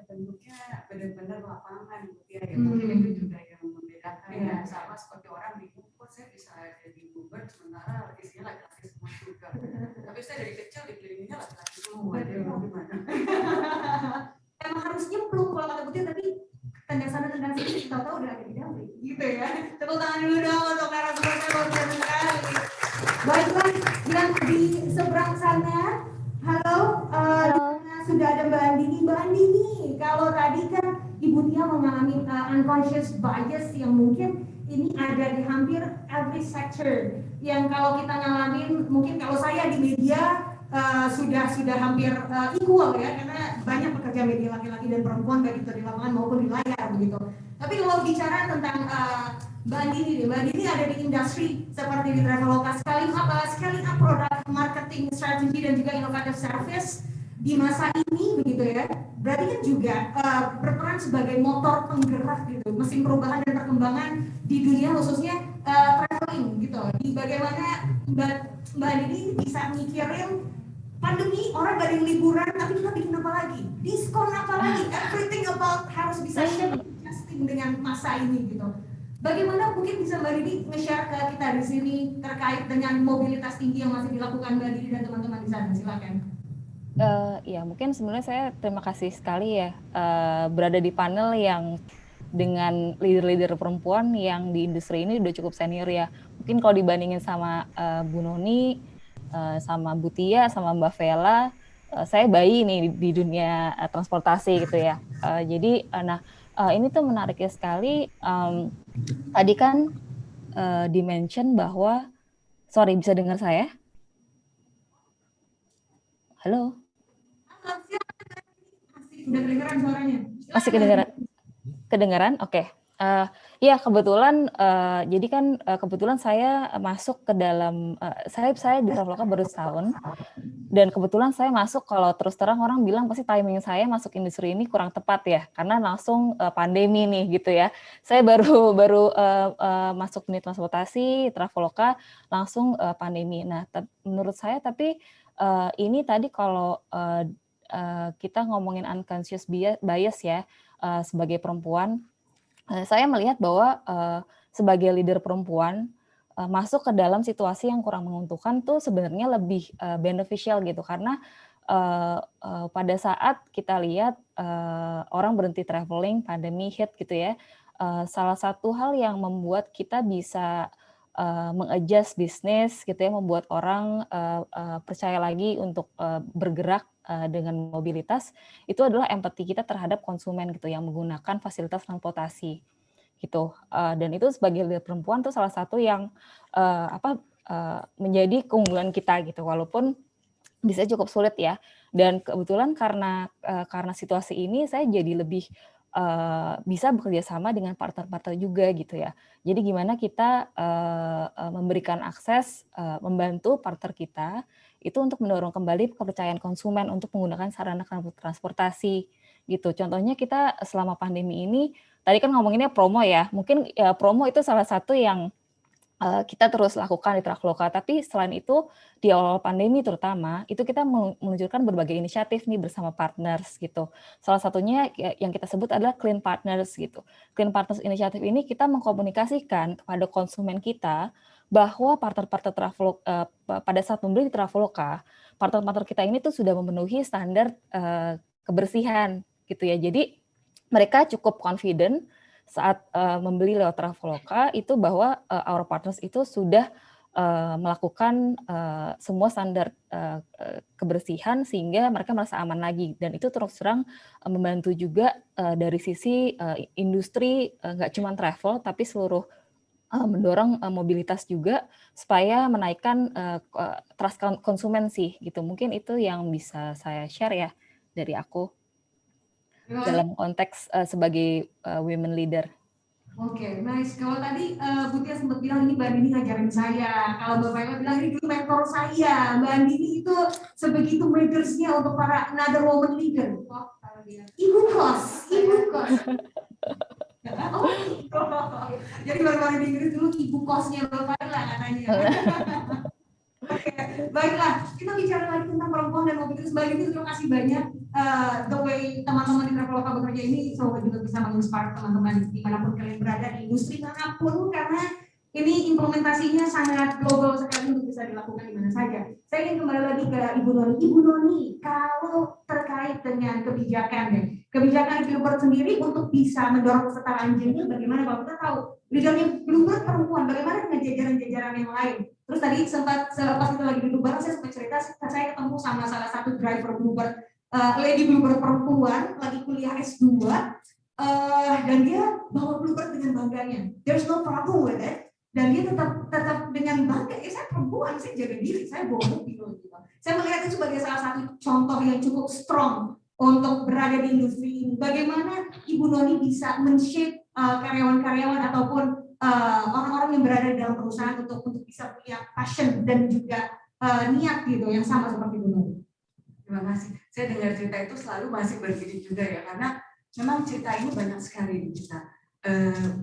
Bentuknya benar-benar lapangan gitu ya. Mungkin itu juga yang membedakan ya. Sama seperti orang bingung, kok saya bisa jadi Uber sementara isinya laki-laki semua juga. Tapi saya dari kecil dikelilinginya laki-laki semua. Emang harus nyemplung kalau kata Putih, tapi tanda sana sini kita tahu udah ada di dalam gitu ya. Tepuk tangan dulu dong untuk narasumbernya, luar biasa sekali. Baiklah, yang di seberang sana, halo, sudah ada Mbak Andini. Mbak Andini, kalau tadi kan Ibu Tia mengalami unconscious bias yang mungkin ini ada di hampir every sector. Yang kalau kita ngalamin, mungkin kalau saya di media sudah hampir equal ya, karena banyak pekerja media laki-laki dan perempuan baik itu di lapangan maupun di layar begitu. Tapi kalau bicara tentang Mbak Andini ada di industri seperti di Traveloka, scaling up produk marketing strategi dan juga innovative service di masa ini begitu ya. Berarti kan juga berperan sebagai motor penggerak gitu, mesin perubahan dan perkembangan di dunia khususnya traveling gitu. Di bagaimana Mbak Andini bisa mikirin pandemi, orang gak ada yang liburan, tapi kita bikin apa lagi? Diskon apa lagi? Everything about harus bisa adjusting dengan masa ini gitu. Bagaimana mungkin bisa Mbak Didi nge-share ke kita di sini terkait dengan mobilitas tinggi yang masih dilakukan Mbak Didi dan teman-teman di sana? Silakan. Ya mungkin sebenarnya saya terima kasih sekali ya berada di panel yang dengan leader-leader perempuan yang di industri ini udah cukup senior ya. Mungkin kalau dibandingin sama Bu Noni, sama Bu Tia, sama Mbak Vela, saya bayi nih di dunia transportasi gitu ya. Jadi ini tuh menariknya sekali. Tadi kan dimention bahwa, sorry bisa dengar saya? Halo? Udah kedengeran suaranya. Masih kedengeran? Kedengeran? Oke. Ya kebetulan, jadi kan kebetulan saya masuk ke dalam, saya di Traveloka baru setahun, dan kebetulan saya masuk, kalau terus terang orang bilang pasti timing saya masuk industri ini kurang tepat ya, karena langsung pandemi nih gitu ya. Saya baru masuk unit transportasi Traveloka langsung pandemi. Nah, menurut saya tapi ini tadi kalau kita ngomongin unconscious bias ya, sebagai perempuan, saya melihat bahwa sebagai leader perempuan masuk ke dalam situasi yang kurang menguntungkan tuh sebenarnya lebih beneficial gitu, karena pada saat kita lihat orang berhenti traveling, pandemi hit gitu ya, salah satu hal yang membuat kita bisa mengadjust bisnis gitu ya, membuat orang percaya lagi untuk bergerak dengan mobilitas, itu adalah empati kita terhadap konsumen gitu yang menggunakan fasilitas transportasi gitu. Dan itu sebagai leader perempuan tuh salah satu yang menjadi keunggulan kita gitu, walaupun bisa cukup sulit ya. Dan kebetulan karena situasi ini saya jadi lebih bisa bekerja sama dengan partner-partner juga gitu ya. Jadi gimana kita memberikan akses, membantu partner kita itu untuk mendorong kembali kepercayaan konsumen untuk menggunakan sarana transportasi gitu. Contohnya kita selama pandemi ini, tadi kan ngomonginnya promo ya, mungkin ya promo itu salah satu yang kita terus lakukan di Traveloka, tapi selain itu di awal pandemi terutama itu kita meluncurkan berbagai inisiatif nih bersama partners gitu. Salah satunya yang kita sebut adalah Clean Partners gitu. Clean Partners inisiatif ini kita mengkomunikasikan kepada konsumen kita bahwa partner-partner Traveloka pada saat membeli di Traveloka, partner-partner kita ini tuh sudah memenuhi standar kebersihan gitu ya. Jadi mereka cukup confident saat membeli lewat Traveloka itu bahwa our partners itu sudah melakukan semua standar kebersihan sehingga mereka merasa aman lagi, dan itu terus terang membantu juga dari sisi industri, nggak cuma travel tapi seluruh mendorong mobilitas juga supaya menaikkan trust konsumen sih gitu. Mungkin itu yang bisa saya share ya dari aku dalam konteks sebagai women leader. Oke, nice. Kalau tadi Bu Tia sempat bilang ini Mbak Dini ngajarin saya. Kalau Mbak Vela bilang ini dulu mentor saya. Mbak Dini itu sebegitu majorsnya untuk para another woman leader. Ibu kos. Jadi baru-baru di Inggris dulu ibu kosnya Mbak Vela katanya. Oke, baiklah. Kita bicara lagi tentang perempuan dan mobilitas. Mbak Dini, terima kasih banyak. The way teman-teman di Traveloka bekerja ini semoga juga bisa menginspire teman-teman dimanapun kalian berada di industri manapun, karena ini implementasinya sangat global sekali untuk bisa dilakukan di mana saja. Saya ingin kembali lagi ke Ibu Noni. Ibu Noni, kalau terkait dengan kebijakan Bluebird sendiri untuk bisa mendorong kesetaraan gender, bagaimana kalau kita tahu leadernya Bluebird perempuan, bagaimana dengan jajaran-jajaran yang lain? Terus tadi sempat selepas itu lagi duduk bareng, saya sempat cerita saya ketemu sama salah satu driver Bluebird, lady Bluebird perempuan, lagi kuliah S2, dan dia bawa Bluebird dengan bangganya. There's no problem with it. Dan dia tetap dengan bangga, saya perempuan, saya jaga diri, saya bawa mobil gitu. Saya melihat itu sebagai salah satu contoh yang cukup strong untuk berada di industri ini. Bagaimana Ibu Noni bisa men-shape karyawan-karyawan ataupun orang-orang yang berada di dalam perusahaan untuk bisa punya passion dan juga niat gitu yang sama seperti Ibu Noni. Terima kasih. Saya dengar cerita itu selalu masih berdiri juga ya, karena memang cerita ini banyak sekali di kita.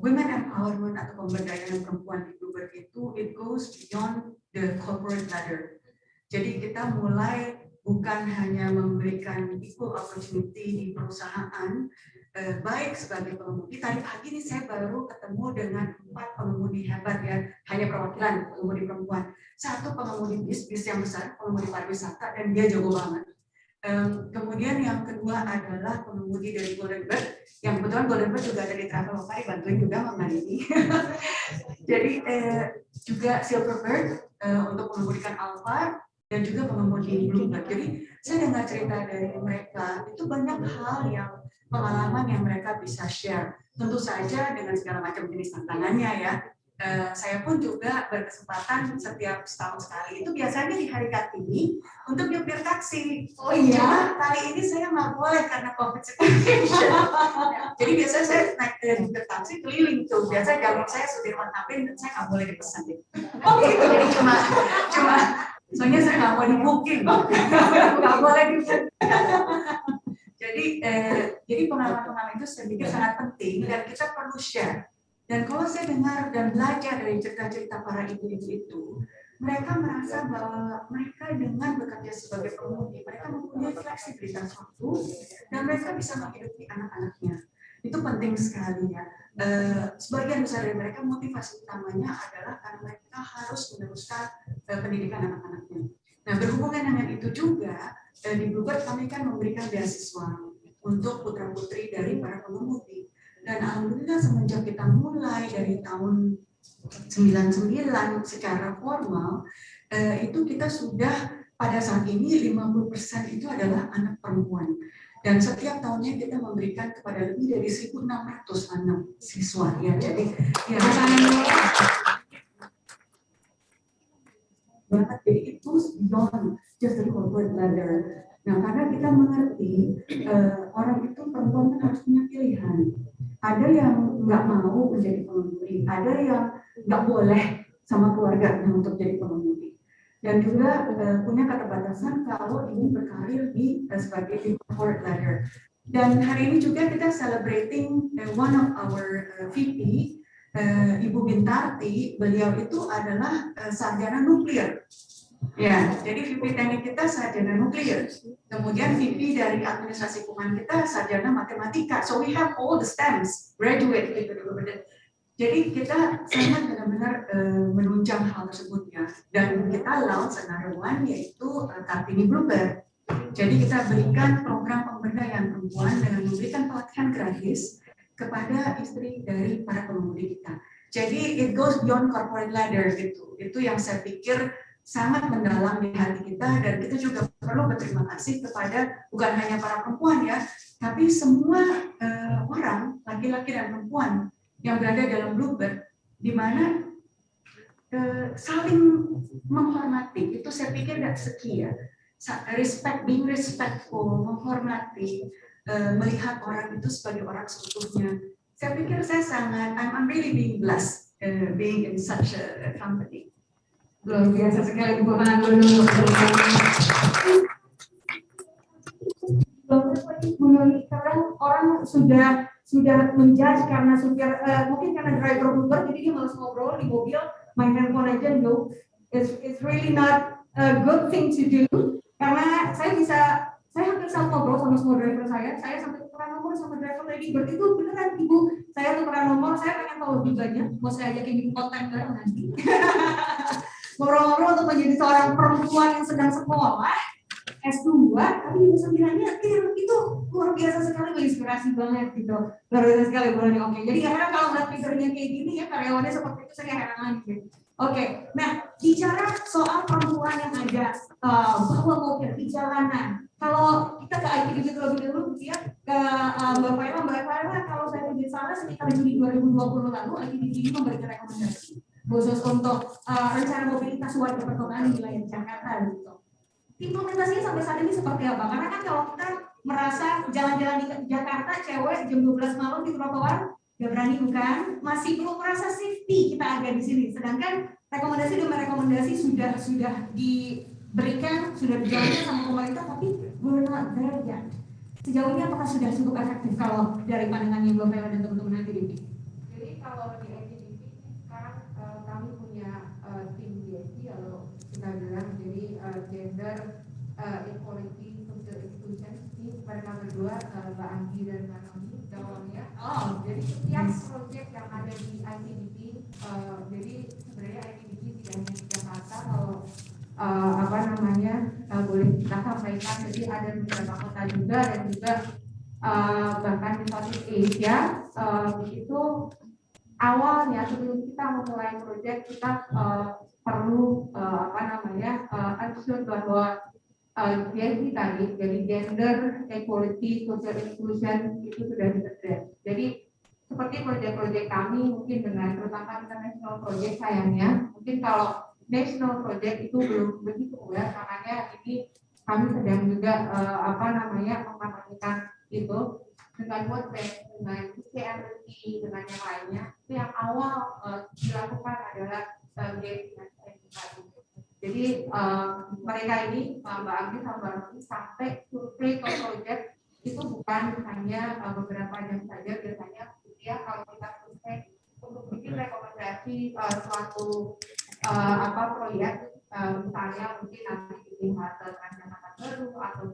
Women empowerment atau pemberdayaan perempuan di Bluebird itu it goes beyond the corporate ladder. Jadi kita mulai bukan hanya memberikan equal opportunity di perusahaan, baik sebagai pengemudi. Tadi pagi ini saya baru ketemu dengan 4 pengemudi hebat ya, hanya perwakilan pengemudi perempuan. 1 pengemudi bis yang besar, pengemudi pariwisata, dan dia jago banget. Kemudian yang kedua adalah pengemudi dari Golden Bird, yang kebetulan Golden Bird juga ada di Traveloka, dibantuin juga sama ini. Jadi juga Silverbird untuk mengemudikan Alphard, dan juga pengemudi Bluebird. Jadi saya dengar cerita dari mereka, itu banyak hal yang pengalaman yang mereka bisa share. Tentu saja dengan segala macam jenis tantangannya ya. Saya pun juga berkesempatan setiap setahun sekali itu biasanya di hari Kartini untuk nyupir taksi. Oh iya? Cuma kali ini saya nggak boleh karena COVID situation. Jadi biasanya saya naik nyupir taksi keliling tuh. Biasa jalur saya Sudirman Tamrin dan saya nggak boleh dipesan. Oh gitu. Jadi cuma soalnya saya nggak mau di-booking, nggak boleh di-booking. Jadi pengalaman-pengalaman itu saya pikir sangat penting dan kita perlu share. Dan kalau saya dengar dan belajar dari cerita-cerita para ibu-ibu itu, mereka merasa bahwa mereka dengan bekerja sebagai pengemudi, mereka mempunyai fleksibilitas waktu dan mereka bisa menghidupi anak-anaknya. Itu penting sekali ya. Sebagian besar dari mereka motivasi utamanya adalah karena mereka harus meneruskan pendidikan anak-anaknya. Nah, berhubungan dengan itu juga, di Bluebird kami kan memberikan beasiswa untuk putra-putri dari para pengemudi. Dan alhamdulillah semenjak kita mulai dari tahun 99 secara formal, itu kita sudah pada saat ini 50% itu adalah anak perempuan. Dan setiap tahunnya kita memberikan kepada lebih dari 1.600 anak siswa. Ya, jadi ya, jadi itu beyond just the corporate ladder. Nah, karena kita mengerti orang itu perempuan kan harus punya pilihan. Ada yang nggak mau menjadi pengemudi, ada yang nggak boleh sama keluarganya untuk jadi pengemudi, dan juga punya keterbatasan kalau ingin berkarir di sebagai di corporate ladder. Dan hari ini juga kita celebrating one of our VP, Ibu Bintarti. Beliau itu adalah sarjana nuklir. Ya, jadi VP teknik kita sarjana nuklir. Kemudian VP dari administrasi keuangan kita sarjana matematika. So we have all the STEMs, graduate gitu. Jadi kita sangat benar-benar menunjang hal tersebut ya. Dan kita launch scenario 1 yaitu Kartini Bluebird. Jadi kita berikan program pemberdayaan perempuan dengan memberikan pelatihan gratis kepada istri dari para pengemudi kita. Jadi it goes beyond corporate ladder gitu. Itu yang saya pikir sangat mendalam di hati kita, dan kita juga perlu berterima kasih kepada bukan hanya para perempuan ya, tapi semua orang, laki-laki dan perempuan yang berada dalam Bluebird, di mana saling menghormati. Itu saya pikir that's key ya. Respect, being respectful, menghormati, melihat orang itu sebagai orang seutuhnya. Saya pikir saya sangat, I'm really being blessed being in such a company. Luar biasa sekali, Bu Hanul. Sekarang orang sudah menjudge karena supir, mungkin karena driver Uber, jadi dia malas ngobrol di mobil, main handphone aja. No, it's really not a good thing to do. Karena saya hampir selalu ngobrol sama semua driver saya sampai tukeran nomor sama driver lagi. Berarti itu beneran Ibu, saya tukeran nomor, saya pengen tahu lebih banyak, mau saya ajakin bikin konten bareng nanti. Ngobrol-ngobrol untuk menjadi seorang perempuan yang sedang sekolah S2, tapi Ibu sembilannya itu luar biasa sekali, menginspirasi banget gitu. Luar biasa sekali Bu Lani. Oke, jadi kadang kalau ngeliat fiturnya kayak gini ya, karyawannya seperti itu, saya heran lagi. Oke, nah bicara soal perempuan yang ada bawa mobil di jalanan. Kalau kita ke ITDB terlebih dahulu ya, ke Mbak Faira, kalau saya tidak salah sekitar Juni 2020 lalu ITDB memberikan rekomendasi khusus untuk rencana mobilitas warga perkotaan di wilayah Jakarta gitu. Implementasinya sampai saat ini seperti apa? Karena kan kalau kita merasa jalan-jalan di Jakarta cewek jam 12 malam di trotoar nggak berani bukan? Masih belum merasa safety kita ada di sini. Sedangkan rekomendasi demi rekomendasi sudah diberikan, sudah dijalankan sama pemerintah, tapi we're not there yet. Sejauh ini apakah sudah cukup efektif kalau dari pandangannya Mbak Vela dan teman-teman nanti ini? Jadi kalau di ITDP sekarang kami punya tim DSI kalau kita bilang, jadi Gender Equality Social Institution. Ini mereka berdua, Mbak Anggi dan Mbak Noni, Oh, jadi setiap proyek yang ada di ITDP, jadi sebenarnya ITDP tidak hanya di Jakarta, kalau boleh kita sampaikan, jadi ada beberapa kota juga dan juga bahkan di Southeast Asia. Itu awalnya sebelum kita memulai proyek kita perlu ensure bahwa GESI tadi, jadi gender equality, social inclusion itu sudah diaddress. Jadi seperti proyek-proyek kami mungkin dengan terutama international project sayangnya, mungkin kalau national project itu belum begitu ya, makanya ini kami sedang juga mengamankan itu dengan World Bank, dengan CRT, dengan yang lainnya. Itu yang awal dilakukan adalah GESI. Jadi mereka ini Mbak Anggi sama Mbak Rosi sampai survei ke proyek itu bukan hanya beberapa jam saja, biasanya ya kalau kita survei untuk bikin rekomendasi suatu proyek, misalnya mungkin nanti bikin halte Transjakarta baru atau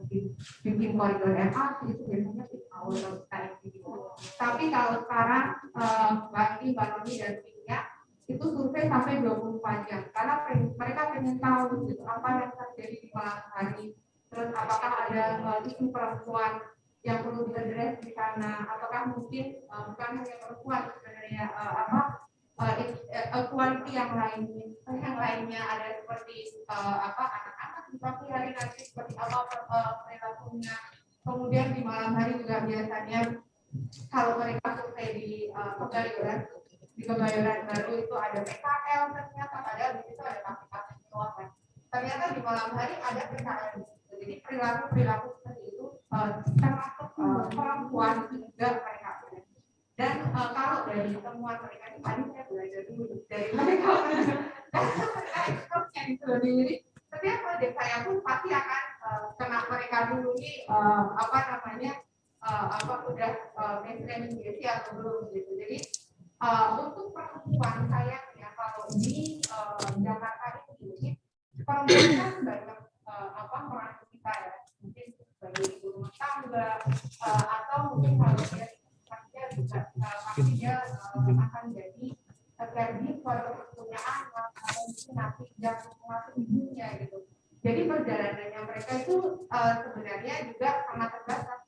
bikin koridor MRT, itu biasanya awal kita gitu. Tapi kalau sekarang Mbak Anggi, Mbak Rosi dan timnya itu survei sampai 24 jam karena mereka pengen tahu gitu, apa yang terjadi di malam hari, terus apakah ada isu perempuan yang perlu diadres di sana, apakah mungkin bukan hanya perempuan sebenarnya equality yang lainnya ada seperti anak-anak di pagi hari nanti seperti apa perilakunya. Kemudian di malam hari juga biasanya kalau mereka survei di Kebayoran Baru itu ada PKL ternyata, padahal di situ ada kafe-kafe kan. Ternyata di malam hari ada PKL. Jadi perilaku seperti itu termasuk perempuan juga mereka. Dan kalau dari temuan mereka ini tadi saya belajar dulu dari mereka ekspertnya itu. Jadi setiap proyek saya pun pasti akan kena mereka dulu nih udah mainstream GESI atau belum gitu. Jadi untuk perempuan sayangnya kalau di Jakarta ini perempuan kan banyak peran kita ya, mungkin sebagai ibu rumah tangga atau mungkin kalau dia juga pasti dia akan jadi caregiver, punya anak atau mungkin nanti dia masuk ibunya gitu. Jadi perjalanannya mereka itu sebenarnya juga sangat terbatas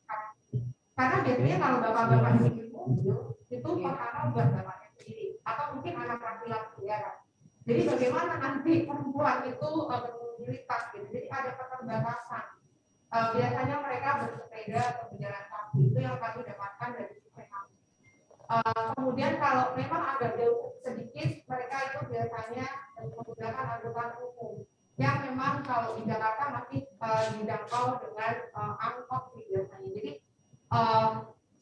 karena biasanya kalau bapak-bapak di mobil itu pertama buat bapaknya sendiri atau mungkin anak laki-laki ya kan. Jadi bagaimana nanti perempuan itu bermobilitas gitu. Jadi ada keterbatasan. Biasanya mereka bersepeda atau berjalan kaki, itu yang kami dapatkan dari survei kami. Kemudian kalau memang agak jauh sedikit, mereka itu biasanya menggunakan angkutan umum yang memang kalau di Jakarta masih dijangkau dengan angkot biasanya. Jadi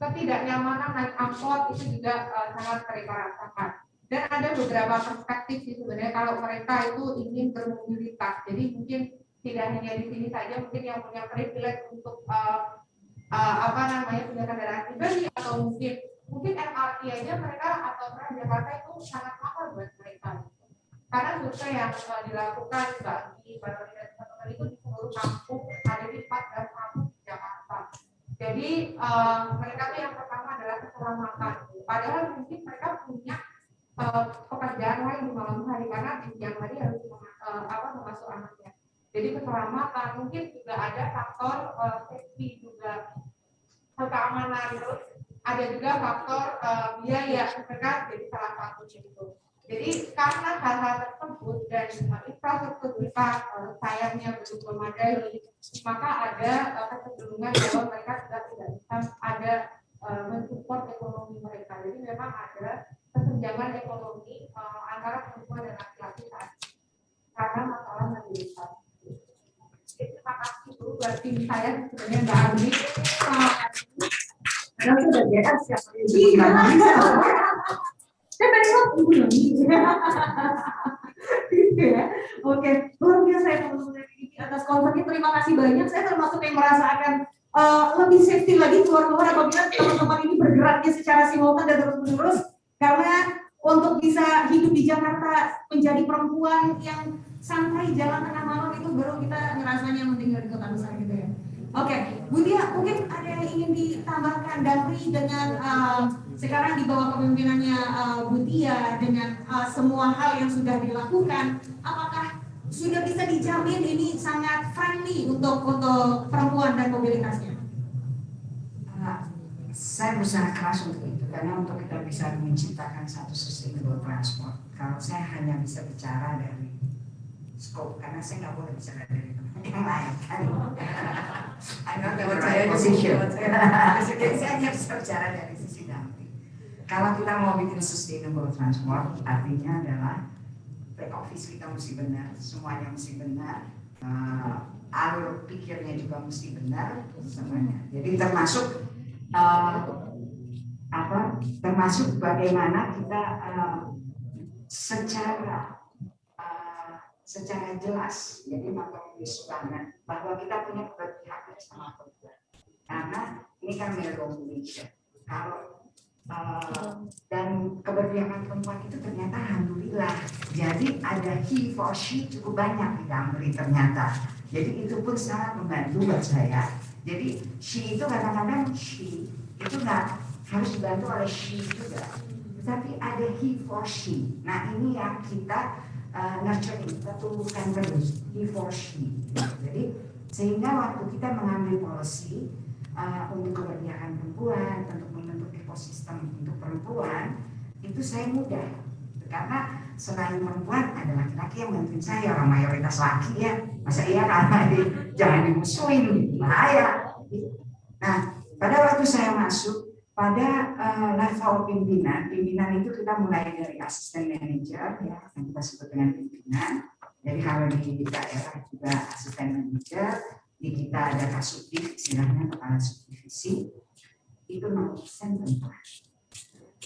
ketidaknyamanan naik angkot itu juga sangat mereka rasakan. Dan ada beberapa perspektif sih sebenarnya kalau mereka itu ingin bermobilitas. Jadi mungkin tidak hanya di sini saja, mungkin yang punya privilege untuk punya kendaraan pribadi atau mungkin MRT aja mereka atau Transjakarta itu sangat mahal buat mereka. Karena survei yang dilakukan bagi Badan teman-teman itu di seluruh kampung ada di 14 kampung di Jakarta. Jadi mereka tuh yang pertama adalah keselamatan. Padahal mungkin mereka punya pekerjaan lain di malam hari karena di siang hari harus memasuk anaknya. Jadi keselamatan mungkin juga ada faktor safety juga, keamanan, terus ada juga faktor biaya mereka jadi salah satunya itu. Jadi karena hal-hal tersebut dan infrastruktur kita sayangnya belum memadai, maka ada kecenderungan bahwa mereka juga tidak bisa ada mensupport ekonomi mereka. Jadi memang ada kesenjangan ekonomi antara perempuan dan laki-laki saat ini karena masalah mobilitas. Terima kasih Bu buat tim saya sebenarnya Mbak Anggi. Karena sudah biasa siapa yang saya pengen ibu Oke, luar biasa ya teman-teman atas konsernya. Terima kasih banyak. Saya termasuk yang merasakan lebih safety lagi keluar-keluar apabila teman-teman ini bergeraknya secara simultan dan terus-menerus. Karena untuk bisa hidup di Jakarta menjadi perempuan yang santai jalan tengah malam itu baru kita ngerasanya mentinggal di kota besar gitu ya. Oke, Bu Tia, mungkin ada yang ingin ditambahkan Damri dengan sekarang di bawah kepemimpinannya Bu Tia dengan semua hal yang sudah dilakukan, apakah sudah bisa dijamin ini sangat friendly untuk perempuan dan mobilitasnya? Saya berusaha keras untuk itu karena untuk kita bisa menciptakan satu sustainable transport. Kalau saya hanya bisa bicara dari scope karena saya nggak boleh bicara dari yang lain kan. I don't know what my position. Jadi saya hanya bisa bicara dari sisi Damri. Kalau kita mau bikin sustainable transport, artinya adalah back office kita mesti benar, semuanya mesti benar, alur pikirnya juga mesti benar, semuanya. Jadi termasuk termasuk bagaimana kita secara jelas, jadi makamis banget bahwa kita punya keberpihakan sama perempuan. Karena ini kan Indonesia. Kalau dan keberpihakan perempuan itu ternyata alhamdulillah. Jadi ada he for she cukup banyak di Damri ternyata. Jadi itu pun sangat membantu buat saya. Jadi she itu kadang-kadang she itu nggak harus dibantu oleh she juga. Tapi ada he for she. Nah ini yang kita nurturing, kita tumbuhkan terus he for she. Jadi sehingga waktu kita mengambil policy untuk keberpihakan perempuan, untuk membentuk ekosistem untuk perempuan, itu saya mudah. Karena selain perempuan ada laki-laki yang bantuin saya, orang mayoritas laki ya. Masa iya karena jangan dimusuhin, bahaya. Nah, pada waktu saya masuk pada level pimpinan itu kita mulai dari asisten manajer ya, yang kita sebut dengan pimpinan. Jadi kalau di daerah juga asisten manajer, di kita ada kasubdit, istilahnya kepala subdivisi, itu 0% perempuan.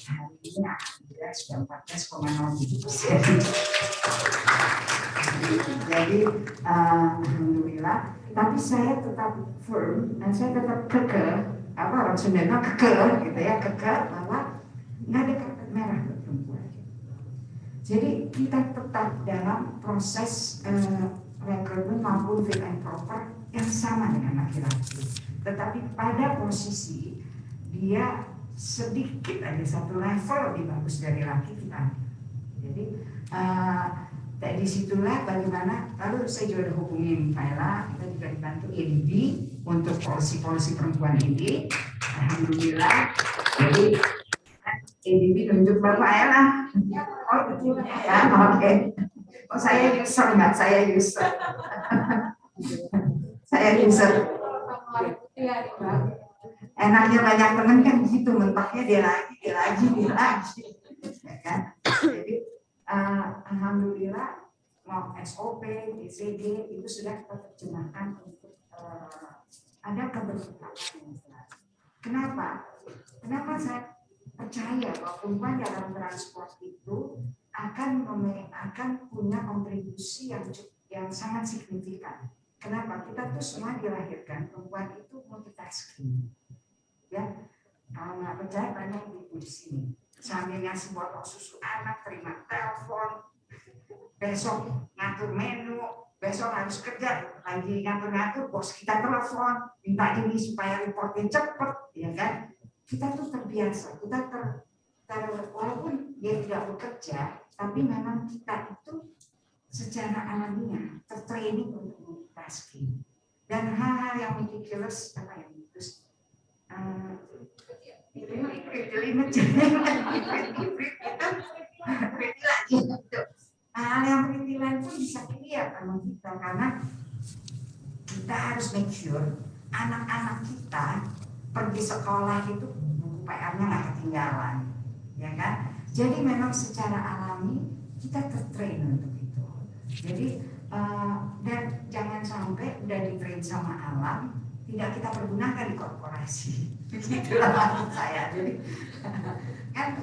Hari ini alhamdulillah sudah 14,07%. Jadi alhamdulillah, tapi saya tetap firm dan saya tetap kekeh, orang Sunda kekeh gitu ya, kekeh bahwa nggak ada karpet merah buat perempuan. Jadi kita tetap dalam proses rekrutmen maupun fit and proper yang sama dengan laki-laki. Tetapi pada posisi dia sedikit aja satu level lebih bagus dari laki kita. Jadi dari situlah bagaimana, lalu saya juga hubungin Faila, kita juga dibantu EDB untuk polisi perempuan ini. Alhamdulillah. Jadi EDB tunjuk Bapak Faila. Oh betul ya, oke. Oh saya user nggak, saya user. Saya user. Enaknya banyak teman kan gitu, mentahnya dia lagi. Ya kan? Jadi alhamdulillah mau SOP, ECD itu sudah kita terjemahkan untuk ada keberpihakan yang jelas. Kenapa saya percaya bahwa perempuan dalam transport itu akan punya kontribusi yang sangat signifikan. Kenapa? Kita tuh semua dilahirkan perempuan itu multitasking. Ya, kalau nggak percaya banyak ibu di sini. Sambil ngasih botol susu anak, terima telepon, besok ngatur menu, besok harus kerja, lagi ngatur-ngatur, bos kita telepon, minta ini supaya reportnya cepet, ya kan? Kita tuh terbiasa, kita walaupun dia tidak bekerja, tapi memang kita itu secara alamiah tertraining untuk multitasking. Dan hal-hal yang meticulous, hal yang perintilan pun bisa clear sama kita karena kita harus make sure anak-anak kita pergi sekolah itu buku PR-nya nggak ketinggalan, ya kan? Jadi memang secara alami kita tertrain untuk itu. Jadi dan jangan sampai udah ditrain sama alam tidak kita pergunakan di korporasi. Begitulah maksud saya. Jadi kan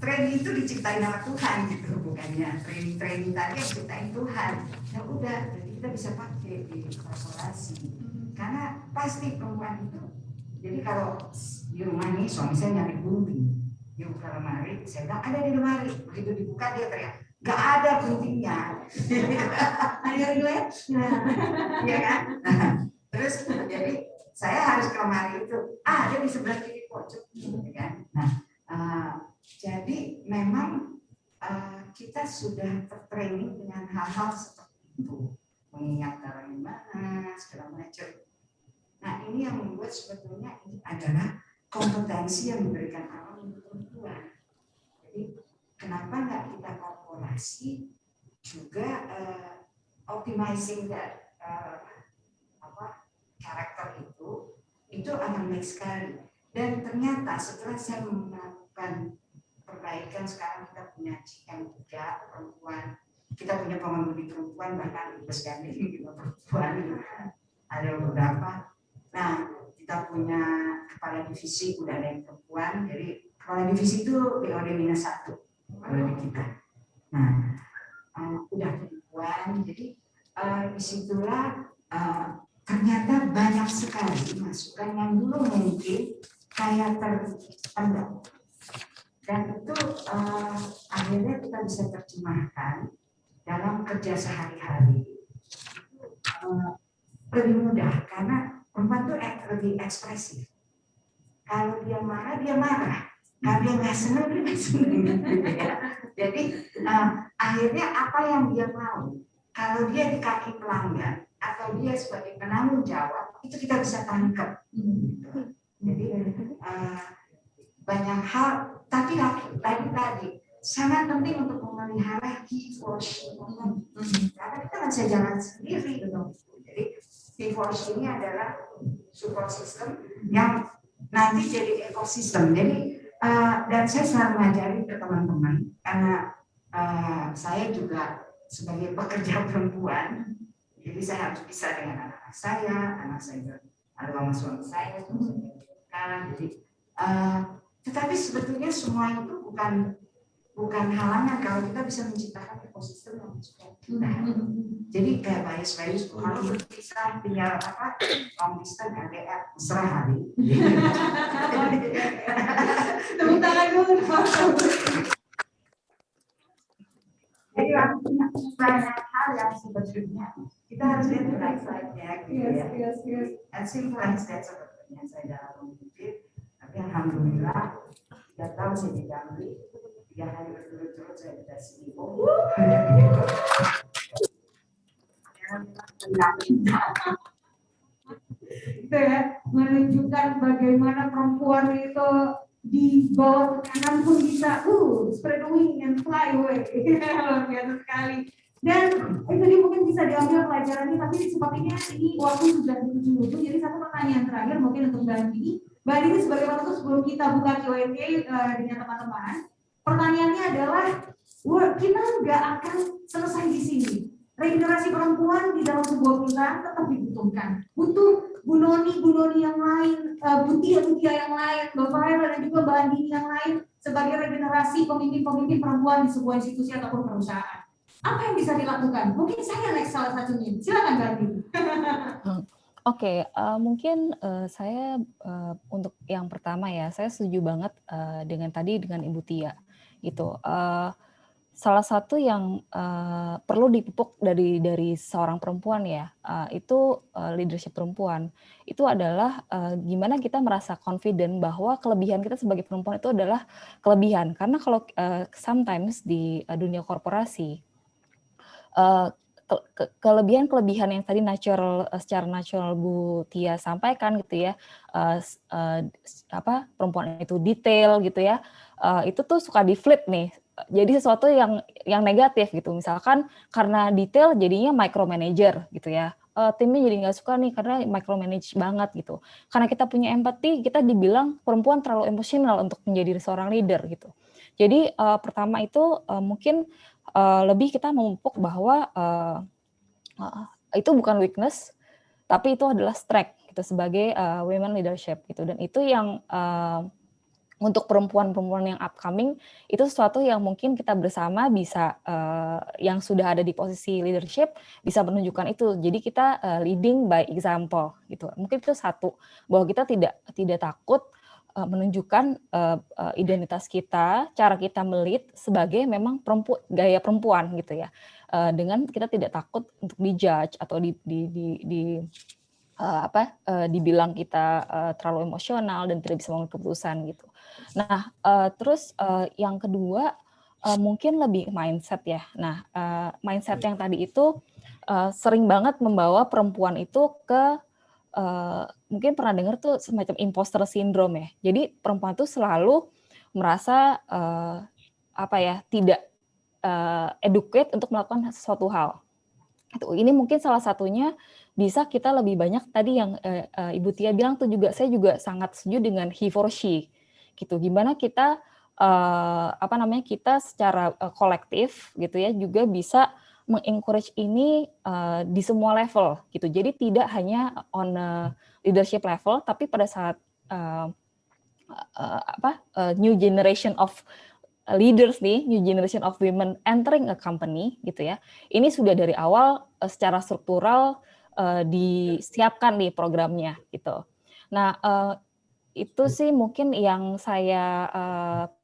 training itu diciptain sama Tuhan gitu, bukannya training tadi yang diciptain Tuhan. Ya udah, jadi kita bisa pakai di korporasi. Karena pasti perempuan itu. Jadi kalau di rumah nih suami saya nyari gunting, dia buka lemari, saya bilang ada di lemari. Begitu dibuka dia teriak, nggak ada guntingnya. Ada relate? Ya kan? Terus jadi saya harus ke lemari itu, dia di sebelah kiri pojok, gitu kan. Nah, jadi memang kita sudah tertraining dengan hal-hal seperti itu, mengingat taruh di mana, segala macam. Nah, ini yang membuat sebetulnya ini adalah kompetensi yang diberikan alam untuk perempuan. Jadi, kenapa nggak kita korporasi juga optimizing that karakter itu akan baik sekali. Dan ternyata setelah saya melakukan perbaikan, sekarang kita punya CM3 perempuan, kita punya pengemudi perempuan, bahkan bus gandeng juga perempuan, ada beberapa. Nah, kita punya kepala divisi udah ada yang perempuan, jadi kepala divisi itu BOD -1 kalau di kita. Nah, udah perempuan, jadi disitulah ternyata banyak sekali masukan yang dulu mungkin kayak terpendam. Dan itu akhirnya kita bisa terjemahkan dalam kerja sehari-hari. Lebih mudah karena perempuan itu lebih ekspresif. Kalau dia marah, dia marah. Kalau dia nggak senang, dia nggak senang. Jadi akhirnya apa yang dia mau, kalau dia di kaki pelanggan atau dia sebagai penanggung jawab, itu kita bisa tangkap. Jadi banyak hal, tapi tadi sangat penting untuk memelihara he for she. Karena kita nggak bisa jalan sendiri. Jadi he for she ini adalah support system yang nanti jadi ekosistem. Jadi dan saya selalu mengajari ke teman-teman karena saya juga sebagai pekerja perempuan, jadi saya harus bisa dengan anak saya sama suami saya, jadi tetapi sebetulnya semua itu bukan halangan kalau kita bisa menciptakan ekosistem yang suka kita. Jadi kayak bias kalau bisa tinggal long distance LDR mesra hari. Tepuk tangan dulu. Jadi banyak hal yang sebetulnya kita harus lihat the right side-nya gitu ya. And simple as that sebetulnya saya dalam mimpi, tapi alhamdulillah 3 tahun saya di Damri, 3 hari berturut-turut saya sudah CEO. Itu ya, menunjukkan bagaimana perempuan itu di bawah tekanan pun bisa spread wing and fly away. Luar biasa sekali. Dan itu dia mungkin bisa diambil pelajarannya, tapi sepertinya ini waktu sudah di ujung-ujung. Jadi satu pertanyaan terakhir mungkin untuk Mbak Dini. Mbak Dini sebagai penutup sebelum kita buka Q&A dengan teman-teman. Pertanyaannya adalah, kita nggak akan selesai di sini. Regenerasi perempuan di dalam sebuah perusahaan tetap dibutuhkan. Butuh Bu Noni yang lain, Butia yang lain, Mbak Farel dan juga Mbak Andini yang lain sebagai regenerasi pemimpin-pemimpin perempuan di sebuah institusi ataupun perusahaan. Apa yang bisa dilakukan? Mungkin saya next salah satunya. Silakan Mbak Andini. Oke, mungkin saya untuk yang pertama ya, saya setuju banget dengan Ibu Tia gitu. Salah satu yang perlu dipupuk dari seorang perempuan ya, itu leadership perempuan. Itu adalah gimana kita merasa confident bahwa kelebihan kita sebagai perempuan itu adalah kelebihan. Karena kalau sometimes di dunia korporasi, kelebihan-kelebihan yang tadi secara natural Bu Tia sampaikan gitu ya, perempuan itu detail gitu ya, itu tuh suka di flip nih. Jadi sesuatu yang negatif gitu, misalkan karena detail jadinya micromanager gitu ya, timnya jadi nggak suka nih karena micromanage banget gitu. Karena kita punya empati, kita dibilang perempuan terlalu emosional untuk menjadi seorang leader gitu. Jadi pertama itu mungkin lebih kita memupuk bahwa itu bukan weakness, tapi itu adalah strength gitu sebagai women leadership gitu. Dan itu yang untuk perempuan-perempuan yang upcoming itu sesuatu yang mungkin kita bersama bisa yang sudah ada di posisi leadership bisa menunjukkan itu. Jadi kita leading by example gitu. Mungkin itu satu, bahwa kita tidak takut menunjukkan identitas kita, cara kita melead sebagai memang gaya perempuan gitu ya. Dengan kita tidak takut untuk dijudge atau dibilang kita terlalu emosional dan tidak bisa mengambil keputusan gitu. Nah, terus yang kedua mungkin lebih mindset ya. Nah, mindset yang tadi itu sering banget membawa perempuan itu ke mungkin pernah dengar tuh semacam imposter syndrome ya. Jadi perempuan itu selalu merasa tidak educate untuk melakukan sesuatu hal. Ini mungkin salah satunya bisa kita lebih banyak tadi yang Ibu Tia bilang tuh juga, saya juga sangat setuju dengan he for she gitu. Gimana kita kita secara kolektif gitu ya juga bisa mengencourage ini di semua level gitu. Jadi tidak hanya on leadership level, tapi pada saat new generation of leaders nih, new generation of women entering a company gitu ya. Ini sudah dari awal secara struktural disiapkan nih programnya gitu. Nah, itu sih mungkin yang saya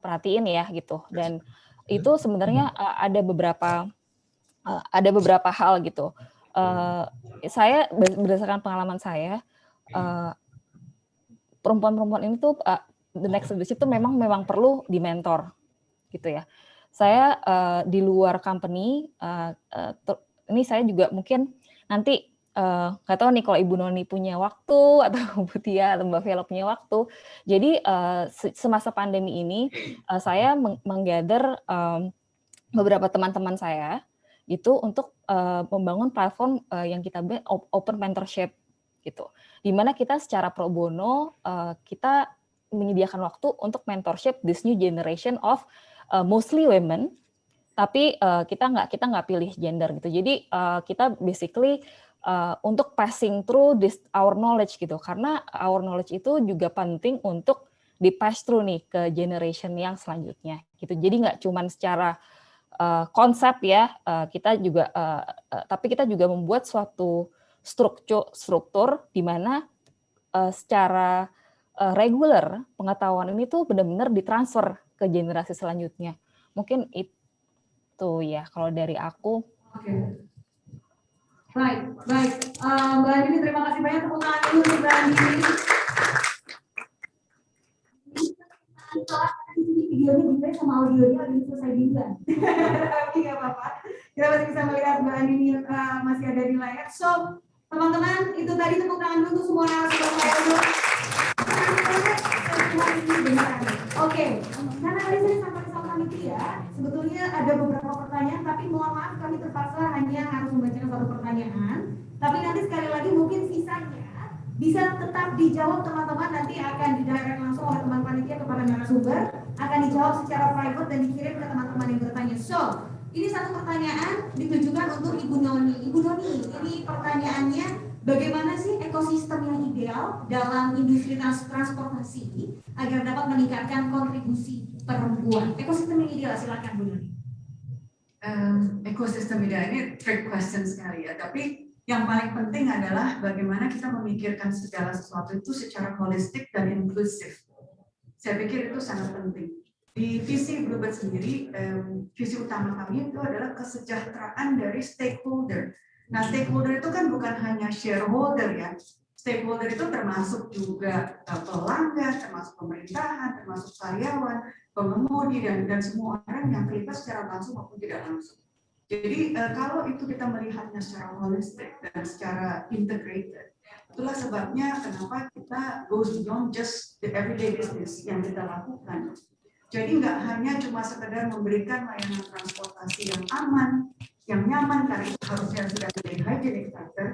perhatiin ya gitu. Dan itu sebenarnya ada beberapa hal gitu. Saya berdasarkan pengalaman saya, perempuan-perempuan ini tuh the next leadership tuh memang perlu dimentor gitu ya. Saya di luar company, ini saya juga mungkin nanti nggak tahu nih kalau Ibu Noni punya waktu atau Bu Tia atau Mbak Vela punya waktu. Jadi semasa pandemi ini saya menggather beberapa teman-teman saya gitu untuk membangun platform yang kita open mentorship gitu. Di mana kita secara pro bono kita menyediakan waktu untuk mentorship this new generation of mostly women, tapi kita nggak pilih gender gitu. Jadi kita basically untuk passing through our knowledge gitu, karena our knowledge itu juga penting untuk di pass through nih ke generation yang selanjutnya gitu. Jadi nggak cuman secara konsep ya, kita juga tapi kita juga membuat suatu struktur di mana secara reguler pengetahuan ini tuh benar-benar ditransfer ke generasi selanjutnya. Mungkin itu ya kalau dari aku. Oke. Baik. Mbak Andini, terima kasih banyak, tepuk tangan dulu untuk Mbak Andini. Videonya di-play sama audionya udah selesai duluan. Tapi nggak apa-apa. Kita masih bisa melihat Mbak Andini masih ada di layar. So, teman-teman, itu tadi tepuk tangan dulu untuk semua narasumber saya dulu. Oke, karena tadi saya sampai sama panitia, sebetulnya ada beberapa pertanyaan, tapi mohon maaf kami terpaksa hanya harus membacakan satu pertanyaan. Tapi nanti sekali lagi mungkin sisanya bisa tetap dijawab teman-teman, nanti akan didirect langsung oleh teman panitia kepada narasumber, akan dijawab secara private dan dikirim ke teman-teman yang bertanya. So, ini satu pertanyaan ditujukan untuk Ibu Noni. Ibu Noni, ini pertanyaannya, bagaimana sih ekosistem yang ideal dalam industri transportasi agar dapat meningkatkan kontribusi perempuan? Ekosistem yang ideal, silakan Bu Noni. Ekosistem ideal ini trick question sekali ya, tapi yang paling penting adalah bagaimana kita memikirkan segala sesuatu itu secara holistik dan inklusif. Saya pikir itu sangat penting. Di visi Bluebird sendiri, visi utama kami itu adalah kesejahteraan dari stakeholder. Nah, stakeholder itu kan bukan hanya shareholder ya. Stakeholder itu termasuk juga pelanggan, termasuk pemerintahan, termasuk karyawan, pengemudi, dan semua orang yang terlibat secara langsung maupun tidak langsung. Jadi kalau itu kita melihatnya secara holistik dan secara integrated, itulah sebabnya kenapa kita goes beyond just the everyday business yang kita lakukan. Jadi nggak hanya cuma sekedar memberikan layanan transportasi yang aman, yang nyaman, karena itu harusnya sudah menjadi hygienic factor,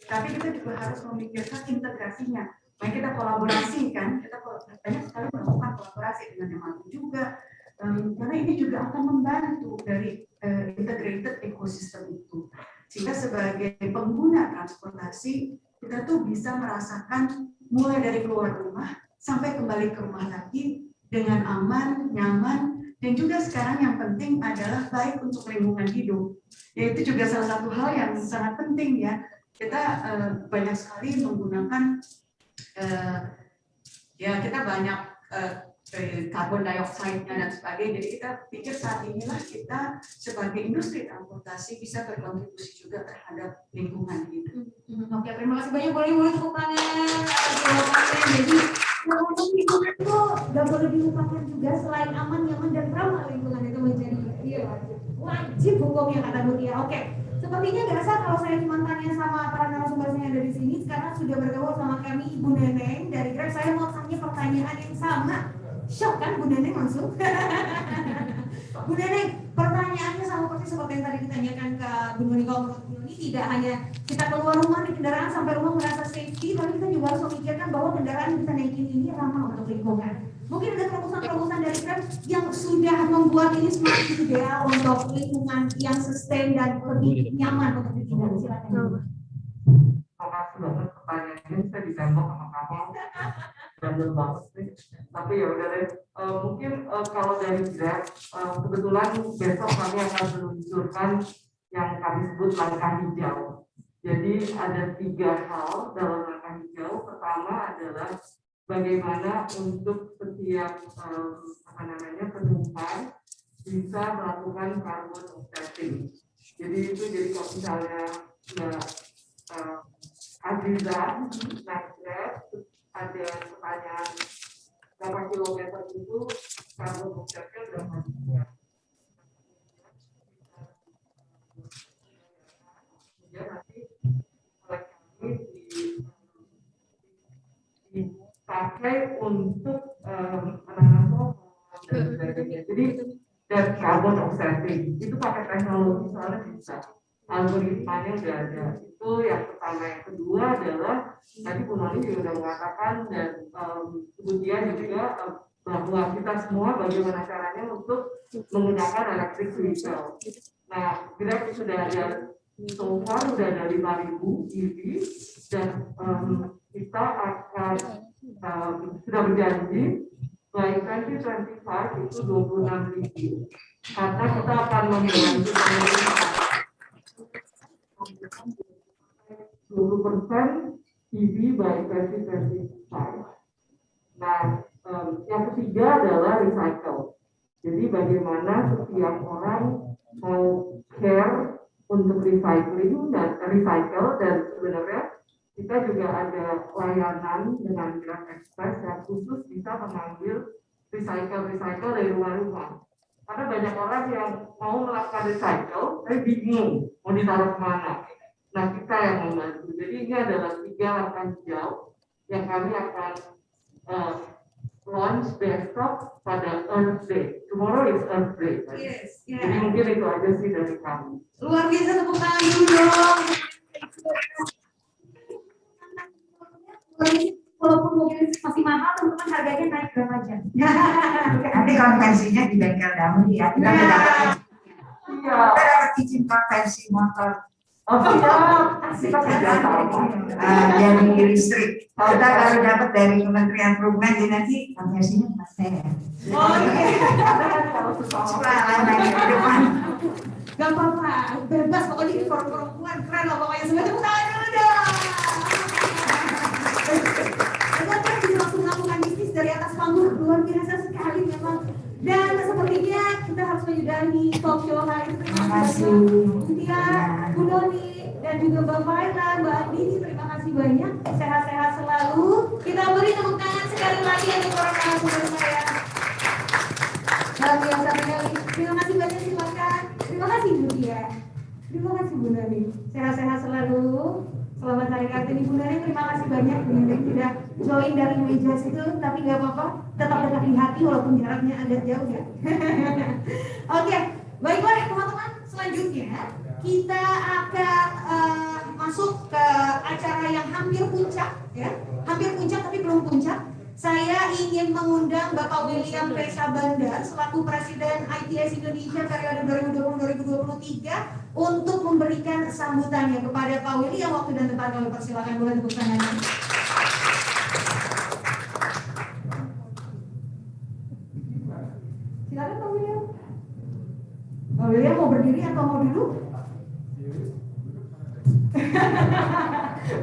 tapi kita juga harus memikirkan integrasinya. Nah, kita kolaborasi kan, kita banyak sekali melakukan kolaborasi dengan yang mampu juga, karena ini juga akan membantu dari integrated ecosystem itu. Sehingga sebagai pengguna transportasi, kita tuh bisa merasakan mulai dari keluar rumah sampai kembali ke rumah lagi dengan aman, nyaman, dan juga sekarang yang penting adalah baik untuk lingkungan hidup. Yaitu juga salah satu hal yang sangat penting ya. Kita banyak sekali menggunakan, kita banyak karbon dioksida dan sebagainya. Jadi kita pikir saat inilah kita sebagai industri transportasi bisa berkontribusi juga terhadap lingkungan gitu. Oke, terima kasih banyak. Boleh tepuk tangan atas jawabannya. Jadi ngomong lingkungan itu nggak boleh dilupakan juga, selain aman, nyaman dan ramah lingkungan itu menjadi wajib hukumnya kata Mutia. Oke, sepertinya nggak sah kalau saya cuma tanya sama para narasumber yang ada di sini. Sekarang sudah bergabung sama kami Ibu Neneng dari Grab. Saya mau tanya pertanyaan yang sama. Shock kan Bu Neneng langsung? Bu Neneng, pertanyaannya sama persis seperti yang tadi ditanyakan ke Bu Nuni. Kalau menurut Bu Nuni tidak hanya kita keluar rumah di kendaraan sampai rumah merasa safety, tapi kita juga harus memikirkan bahwa kendaraan yang kita naikin ini ramah untuk lingkungan. Mungkin ada terobosan-terobosan dari Grab yang sudah membuat ini semakin ideal untuk lingkungan yang sustain dan lebih nyaman untuk ditinggal. Silakan. Makasih banget pertanyaannya, saya ditembak sama kamu. Random banget sih. Tapi ya udah deh. Mungkin kalau dari Grab, kebetulan besok kami akan meluncurkan yang kami sebut langkah hijau. Jadi ada 3 hal dalam langkah hijau. Pertama adalah bagaimana untuk setiap penumpang bisa melakukan carbon offsetting. Jadi itu jadi kalau misalnya Aziza naik Grab, ada pertanyaan berapa kilometer itu carbon offsetnya udah masuknya. Kemudian nanti oleh kami dipakai untuk anak-anak dan sebagainya. Jadi dan carbon offsetting itu pakai teknologi soalnya bisa. Algoritmanya udah ada. Itu yang pertama. Yang kedua adalah tadi Bu Noni juga sudah mengatakan dan kemudian juga bahwa kita semua bagaimana caranya untuk menggunakan electric vehicle. Nah, Grab sudah ada so far sudah ada 5.000 EV dan kita akan sudah berjanji by 2025 itu 26.000 karena kita akan membantu 20% EV by 2025. Nah, yang ketiga adalah recycle. Jadi bagaimana setiap orang mau care untuk recycling dan recycle dan sebenarnya kita juga ada layanan dengan Grab Express yang khusus bisa mengambil recycle dari rumah-rumah. Karena banyak orang yang mau melakukan recycle, tapi bingung mau ditaruh kemana. Nah, kita yang membantu. Jadi ini adalah 3 langkah hijau yang kami akan launch besok pada Earth Day. Tomorrow is Earth Day. Right? Yes, yeah. Jadi mungkin itu aja sih dari kami. Luar biasa, tepuk tangan dulu dong. Walaupun mobil masih mahal, teman-teman harganya naik berapa aja? Nanti konversinya di bengkel dahulu ya. Kita dapat izin konversi motor. Oh siap, kita kerja sama. Dari listrik. Kalau kita baru dapat dari Kementerian Perhubungan, jadi nanti konversinya pas saya. Oh iya. Gak apa-apa, bebas pokoknya di forum perempuan keren loh pokoknya. Semua tepuk tangan dulu dong. Kita kan bisa langsung melakukan bisnis dari atas panggung, luar biasa sekali memang. Dan sepertinya kita harus menyudahi talk show hari ini. Terima kasih Mutia, Bu Noni, dan juga Mbak Faila, Mbak Andini. Terima kasih banyak. Sehat-sehat selalu. Kita beri tepuk tangan sekali lagi untuk para narasumber saya. Luar biasa sekali. Terima kasih banyak, silakan. Terima kasih Mutia. Terima kasih Bu Noni. Sehat-sehat selalu. Selamat Hari Kartini Bu Noni, terima kasih banyak yang sudah join dari meja situ, tapi nggak apa-apa, tetap dekat di hati walaupun jaraknya agak jauh ya. Oke, baiklah teman-teman, selanjutnya kita akan masuk ke acara yang hampir puncak, ya, hampir puncak tapi belum puncak. Saya ingin mengundang Bapak William P. Sabandar selaku Presiden ITS Indonesia periode 2020-2023 untuk memberikan sambutannya kepada Pak William. Waktu dan tempat kami persilakan, boleh tepuk tangan. Silakan Pak William. Pak William mau berdiri atau mau duduk?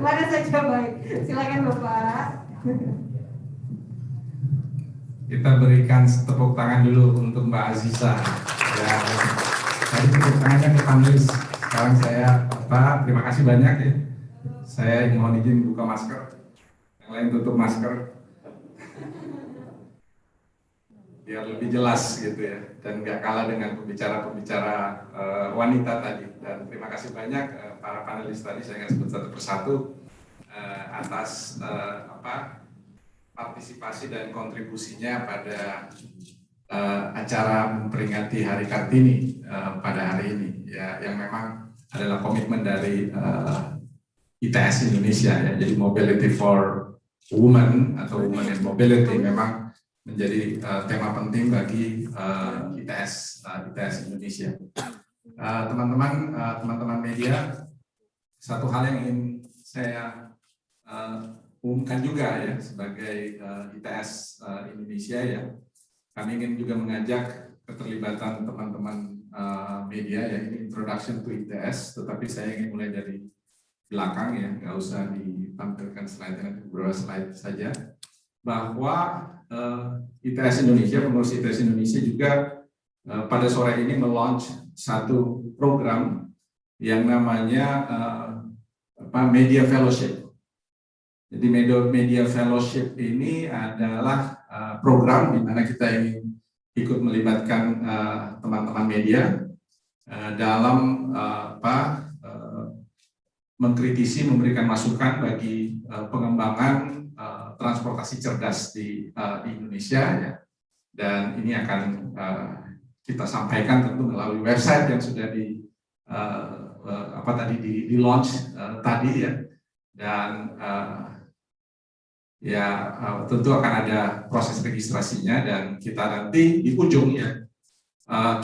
Mana saja baik. Silakan Bapak. kita berikan tepuk tangan dulu untuk Mbak Aziza. Ya, tadi tepuk tangannya ke panelis. Sekarang saya terima kasih banyak ya. Saya mohon izin buka masker. Yang lain tutup masker. Biar lebih jelas gitu ya, dan nggak kalah dengan pembicara-pembicara wanita tadi. Dan terima kasih banyak para panelis tadi, saya nggak sebut satu persatu atas partisipasi dan kontribusinya pada acara memperingati Hari Kartini pada hari ini, ya, yang memang adalah komitmen dari ITS Indonesia ya. Jadi Mobility for Women atau Women in Mobility memang menjadi tema penting bagi ITS Indonesia. Teman-teman media, satu hal yang ingin saya umumkan juga ya sebagai ITS Indonesia ya, kami ingin juga mengajak keterlibatan teman-teman media ya. Ini introduction to ITS, tetapi saya ingin mulai dari belakang ya, nggak usah ditampilkan slide-nya, beberapa slide saja, bahwa ITS Indonesia, pengurus ITS Indonesia juga pada sore ini melaunch satu program yang namanya Media Fellowship. Jadi Media Fellowship ini adalah program di mana kita ingin ikut melibatkan teman-teman media dalam mengkritisi, memberikan masukan bagi pengembangan transportasi cerdas di Indonesia ya. Dan ini akan kita sampaikan tentu melalui website yang sudah di launch tadi ya. Dan tentu akan ada proses registrasinya, dan kita nanti di ujung ya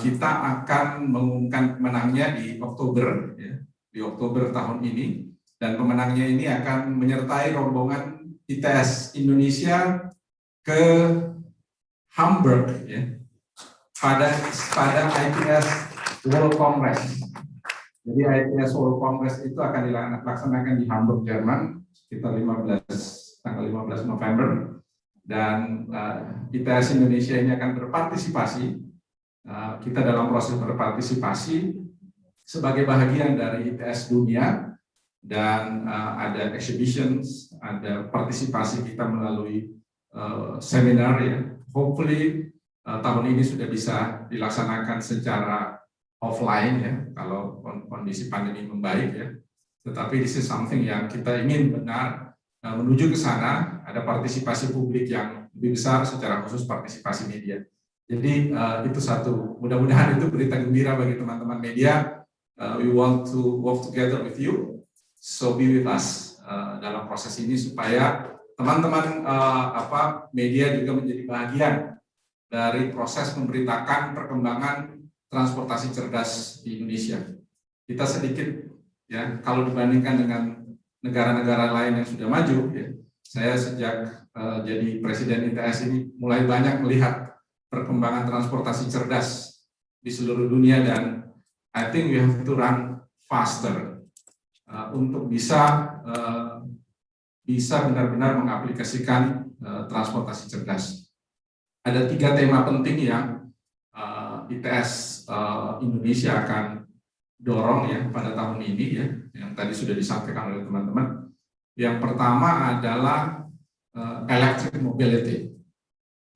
kita akan mengumumkan pemenangnya di Oktober ya, di Oktober tahun ini, dan pemenangnya ini akan menyertai rombongan ITS Indonesia ke Hamburg ya, pada ITS World Congress. Jadi ITS World Congress itu akan dilaksanakan di Hamburg, Jerman, sekitar tanggal 15 November, dan ITS Indonesia ini akan berpartisipasi. Kita dalam proses berpartisipasi sebagai bagian dari ITS dunia, dan ada exhibitions, ada partisipasi kita melalui seminar ya. Hopefully tahun ini sudah bisa dilaksanakan secara offline ya, kalau kondisi pandemi membaik ya. Tetapi this is something yang kita ingin benar menuju ke sana, ada partisipasi publik yang lebih besar, secara khusus partisipasi media. Jadi itu satu, mudah-mudahan itu berita gembira bagi teman-teman media. We want to work together with you, so be with us dalam proses ini supaya teman-teman media juga menjadi bagian dari proses memberitakan perkembangan transportasi cerdas di Indonesia. Kita sedikit ya, kalau dibandingkan dengan negara-negara lain yang sudah maju ya, saya sejak jadi presiden ITS ini mulai banyak melihat perkembangan transportasi cerdas di seluruh dunia, dan I think we have to run faster untuk bisa benar-benar mengaplikasikan transportasi cerdas. Ada 3 tema penting yang ITS Indonesia akan dorong ya pada tahun ini ya, yang tadi sudah disampaikan oleh teman-teman. Yang pertama adalah electric mobility.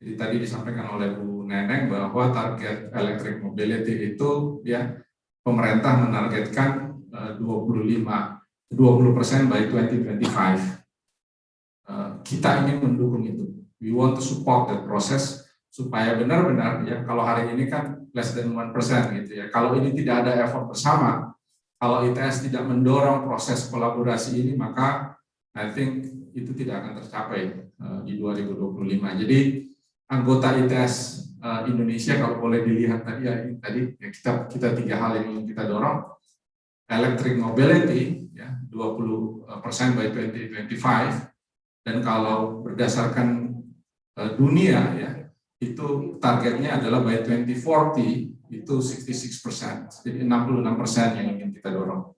Jadi tadi disampaikan oleh Bu Neneng bahwa target electric mobility itu ya, pemerintah menargetkan 20% by 2025. Kita ingin mendukung itu. We want to support that process supaya benar-benar ya, kalau hari ini kan less than 1% gitu ya. Kalau ini tidak ada effort bersama, kalau ITS tidak mendorong proses kolaborasi ini, maka I think itu tidak akan tercapai di 2025. Jadi anggota ITS Indonesia kalau boleh dilihat tadi ya, kita 3 hal yang ingin kita dorong. Electric mobility ya 20% by 2025, dan kalau berdasarkan dunia ya, itu targetnya adalah by 2040 itu 66%. Jadi 66% yang ingin kita dorong.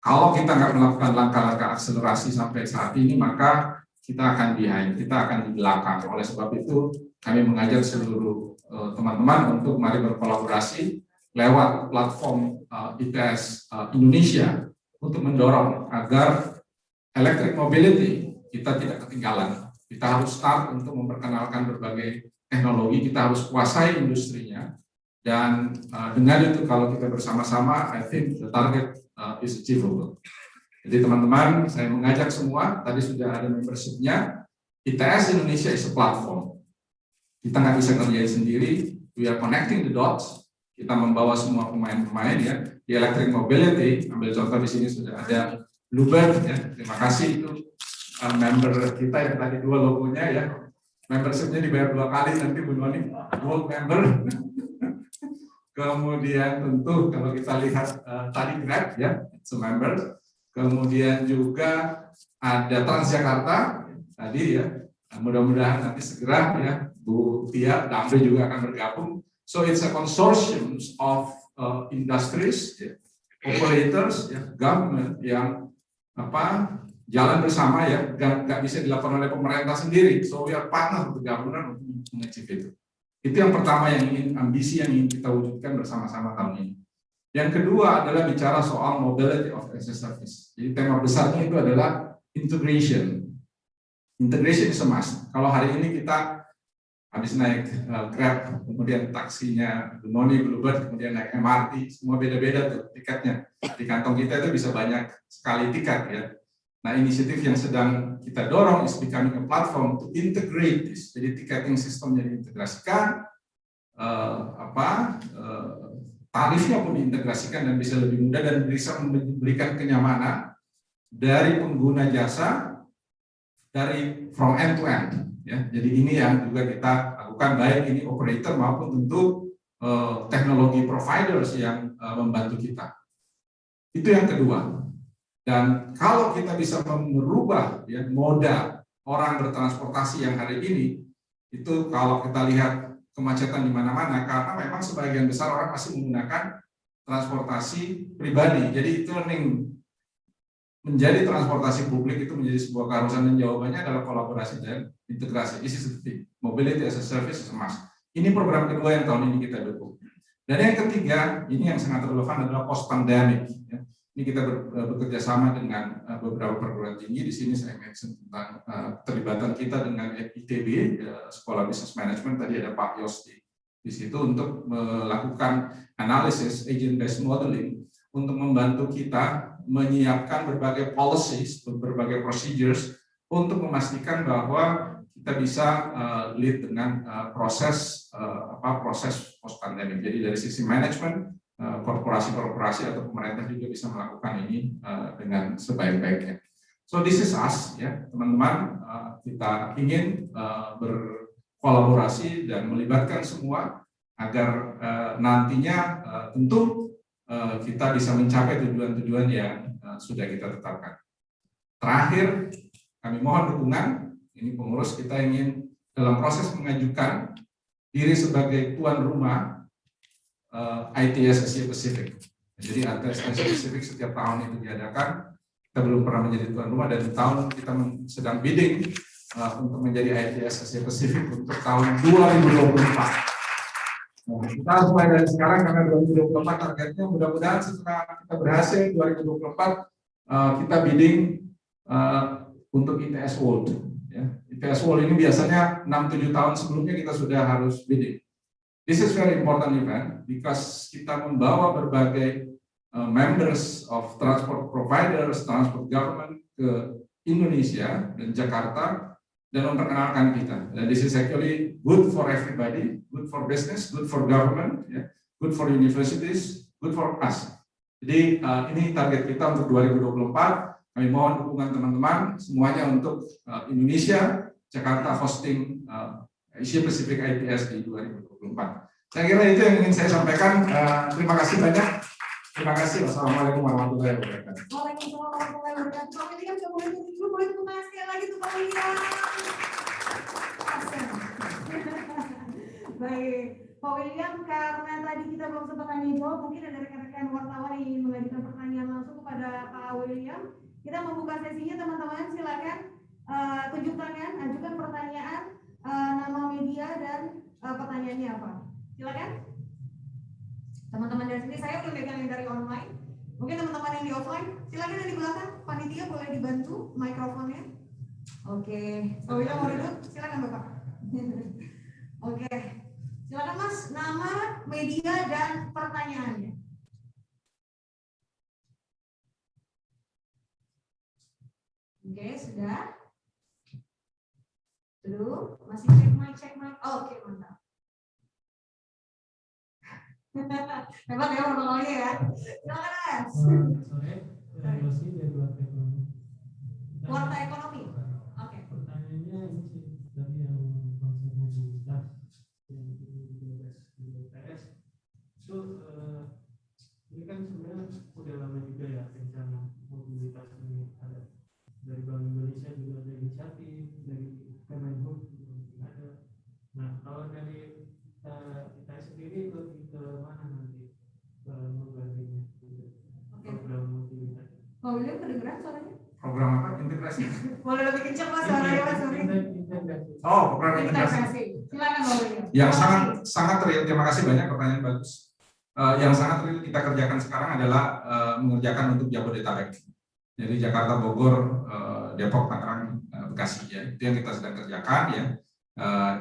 Kalau kita nggak melakukan langkah-langkah akselerasi sampai saat ini, maka kita akan behind, kita akan di belakang. Oleh sebab itu, kami mengajak seluruh teman-teman untuk mari berkolaborasi lewat platform ITS Indonesia untuk mendorong agar electric mobility kita tidak ketinggalan. Kita harus start untuk memperkenalkan berbagai teknologi, kita harus kuasai industrinya, dan dengan itu kalau kita bersama-sama, I think the target is achievable. Jadi teman-teman, saya mengajak semua, tadi sudah ada membership-nya, ITS Indonesia is a platform. Kita nggak bisa kerjain sendiri, we are connecting the dots, kita membawa semua pemain-pemain ya, di electric mobility, ambil contoh di sini sudah ada Bluebird ya, terima kasih itu member kita yang tadi 2 logonya ya, membership-nya dibayar 2 kali nanti Bu Noni, gold member. Kemudian tentu kalau kita lihat tadi Grab ya, it's a member. Kemudian juga ada Transjakarta tadi ya, mudah-mudahan nanti segera ya Bu Tia, Damri juga akan bergabung. So it's a consortium of industries, ya, operators, ya, government yang jalan bersama ya, nggak bisa dilakukan oleh pemerintah sendiri. So we are partner with the government untuk mengachieve itu. Itu yang pertama ambisi yang ingin kita wujudkan bersama-sama tahun ini. Yang kedua adalah bicara soal mobility of as a service. Jadi tema besarnya itu adalah integration. Integration is a must. Kalau hari ini kita habis naik Grab, kemudian taksinya Noni, Bluebird, kemudian naik MRT, semua beda-beda tuh tiketnya. Di kantong kita itu bisa banyak sekali tiket ya. Nah, inisiatif yang sedang kita dorong is becoming a platform to integrate this. Jadi ticketing sistemnya diintegrasikan, tarifnya pun diintegrasikan dan bisa lebih mudah dan bisa memberikan kenyamanan dari pengguna jasa dari from end to end. Ya, jadi ini yang juga kita lakukan, baik ini operator maupun tentu teknologi providers yang membantu kita. Itu yang kedua. Dan kalau kita bisa merubah ya, moda orang bertransportasi yang hari ini, itu kalau kita lihat kemacetan di mana-mana, karena memang sebagian besar orang masih menggunakan transportasi pribadi. Jadi turning menjadi transportasi publik itu menjadi sebuah keharusan, dan jawabannya adalah kolaborasi dan integrasi. This is the thing. Mobility as a service is a must. Ini program kedua yang tahun ini kita dukung. Dan yang ketiga, ini yang sangat relevan adalah post pandemic. Ya. Ini kita bekerja sama dengan beberapa perguruan tinggi. Di sini saya mention tentang keterlibatan kita dengan ITB, Sekolah Bisnis Management. Tadi ada Pak Yos di situ untuk melakukan analisis agent based modeling untuk membantu kita menyiapkan berbagai policies, berbagai procedures untuk memastikan bahwa kita bisa lead dengan proses post pandemic. Jadi dari sisi manajemen, korporasi-korporasi atau pemerintah juga bisa melakukan ini dengan sebaik-baiknya. So this is us, ya teman-teman. Kita ingin berkolaborasi dan melibatkan semua agar nantinya tentu kita bisa mencapai tujuan-tujuan yang sudah kita tetapkan. Terakhir, kami mohon dukungan. Ini pengurus kita ingin dalam proses mengajukan diri sebagai tuan rumah ITS Asia Pacific. Jadi ITS Asia Pacific setiap tahun itu diadakan. Kita belum pernah menjadi tuan rumah, dan tahun kita sedang bidding untuk menjadi ITS Asia Pacific untuk tahun 2024. Nah, kita harus mulai dari sekarang karena 2024 targetnya, mudah-mudahan setelah kita berhasil 2024 kita bidding untuk ITS World. Ya. ITS World ini biasanya 6-7 tahun sebelumnya kita sudah harus bidding. This is very important event because kita membawa berbagai members of transport providers, transport government ke Indonesia dan Jakarta dan memperkenalkan kita. Dan this is actually good for everybody, good for business, good for government, ya, good for universities, good for us. Jadi ini target kita untuk 2024. Kami mohon dukungan teman-teman semuanya untuk Indonesia, Jakarta hosting Asia Pacific ITS di 2024. Saya kira itu yang ingin saya sampaikan. Terima kasih banyak. Terima kasih. Wassalamualaikum warahmatullahi wabarakatuh. Waalaikumsalam warahmatullahi wabarakatuh. Pak William, boleh tepuk tangan sekali lagi tuh Pak William. Baik, Pak William, karena tadi kita belum sempat tanya jawab, mungkin ada rekan-rekan wartawan yang ingin mengajukan pertanyaan langsung kepada Pak William. Kita membuka sesinya, teman-teman, silakan tunjuk tangan, ajukan pertanyaan. nama media dan pertanyaannya apa. Silakan. Teman-teman dari sini, saya udah megang yang dari online. Mungkin teman-teman yang di offline, silakan yang di belakang. Panitia boleh dibantu mikrofonnya. Oke, Sawira mau duduk? Silakan Bapak. Oke, silakan Mas, nama, media dan pertanyaannya. Oke, sudah. Dulu masih cek mic. Oke, mantap. Hebat ya protokolnya ya. Silakan Mas. Sore, Yosi dari Warta Ekonomi. Warta Ekonomi. Oke. Pertanyaannya ini sih tadi yang konsep mobilitas yang di BPS itu ini kan sebenarnya udah lama juga ya rencana mobilitas ini ada dari Bank Indonesia juga ada inisiatif dari Kemenhub juga ada. Nah kalau dari kita sendiri lebih ke mana nanti menggantinya program mobilitas? Pak William kedengeran suaranya? Program apa? Integrasi. Boleh lebih kencang Mas suaranya Mas Suri. Oh, program integrasi. Silakan Pak William. Yang sangat real. Terima kasih banyak, pertanyaan bagus. Yang sangat real kita kerjakan sekarang adalah mengerjakan untuk Jabodetabek. Jadi Jakarta, Bogor, Depok, Tangerang, Bekasi ya. Itu yang kita sedang kerjakan ya.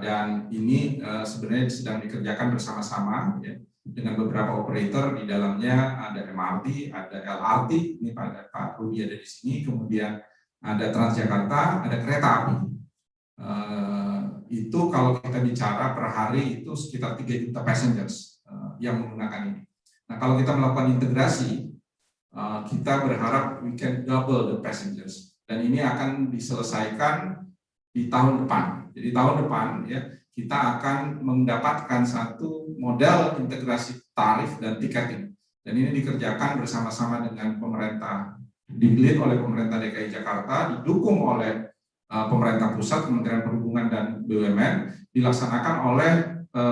Dan ini sebenarnya sedang dikerjakan bersama-sama ya, dengan beberapa operator. Di dalamnya ada MRT, ada LRT, ini Pak Rudi ada di sini, kemudian ada Transjakarta, ada kereta api. Itu kalau kita bicara per hari itu sekitar 3 juta passengers yang menggunakan ini. Nah kalau kita melakukan integrasi, kita berharap we can double the passengers, dan ini akan diselesaikan di tahun depan. Jadi tahun depan ya kita akan mendapatkan satu model integrasi tarif dan tiketing, dan ini dikerjakan bersama-sama dengan pemerintah, di-lead oleh pemerintah DKI Jakarta, didukung oleh pemerintah pusat, Kementerian Perhubungan dan BUMN, dilaksanakan oleh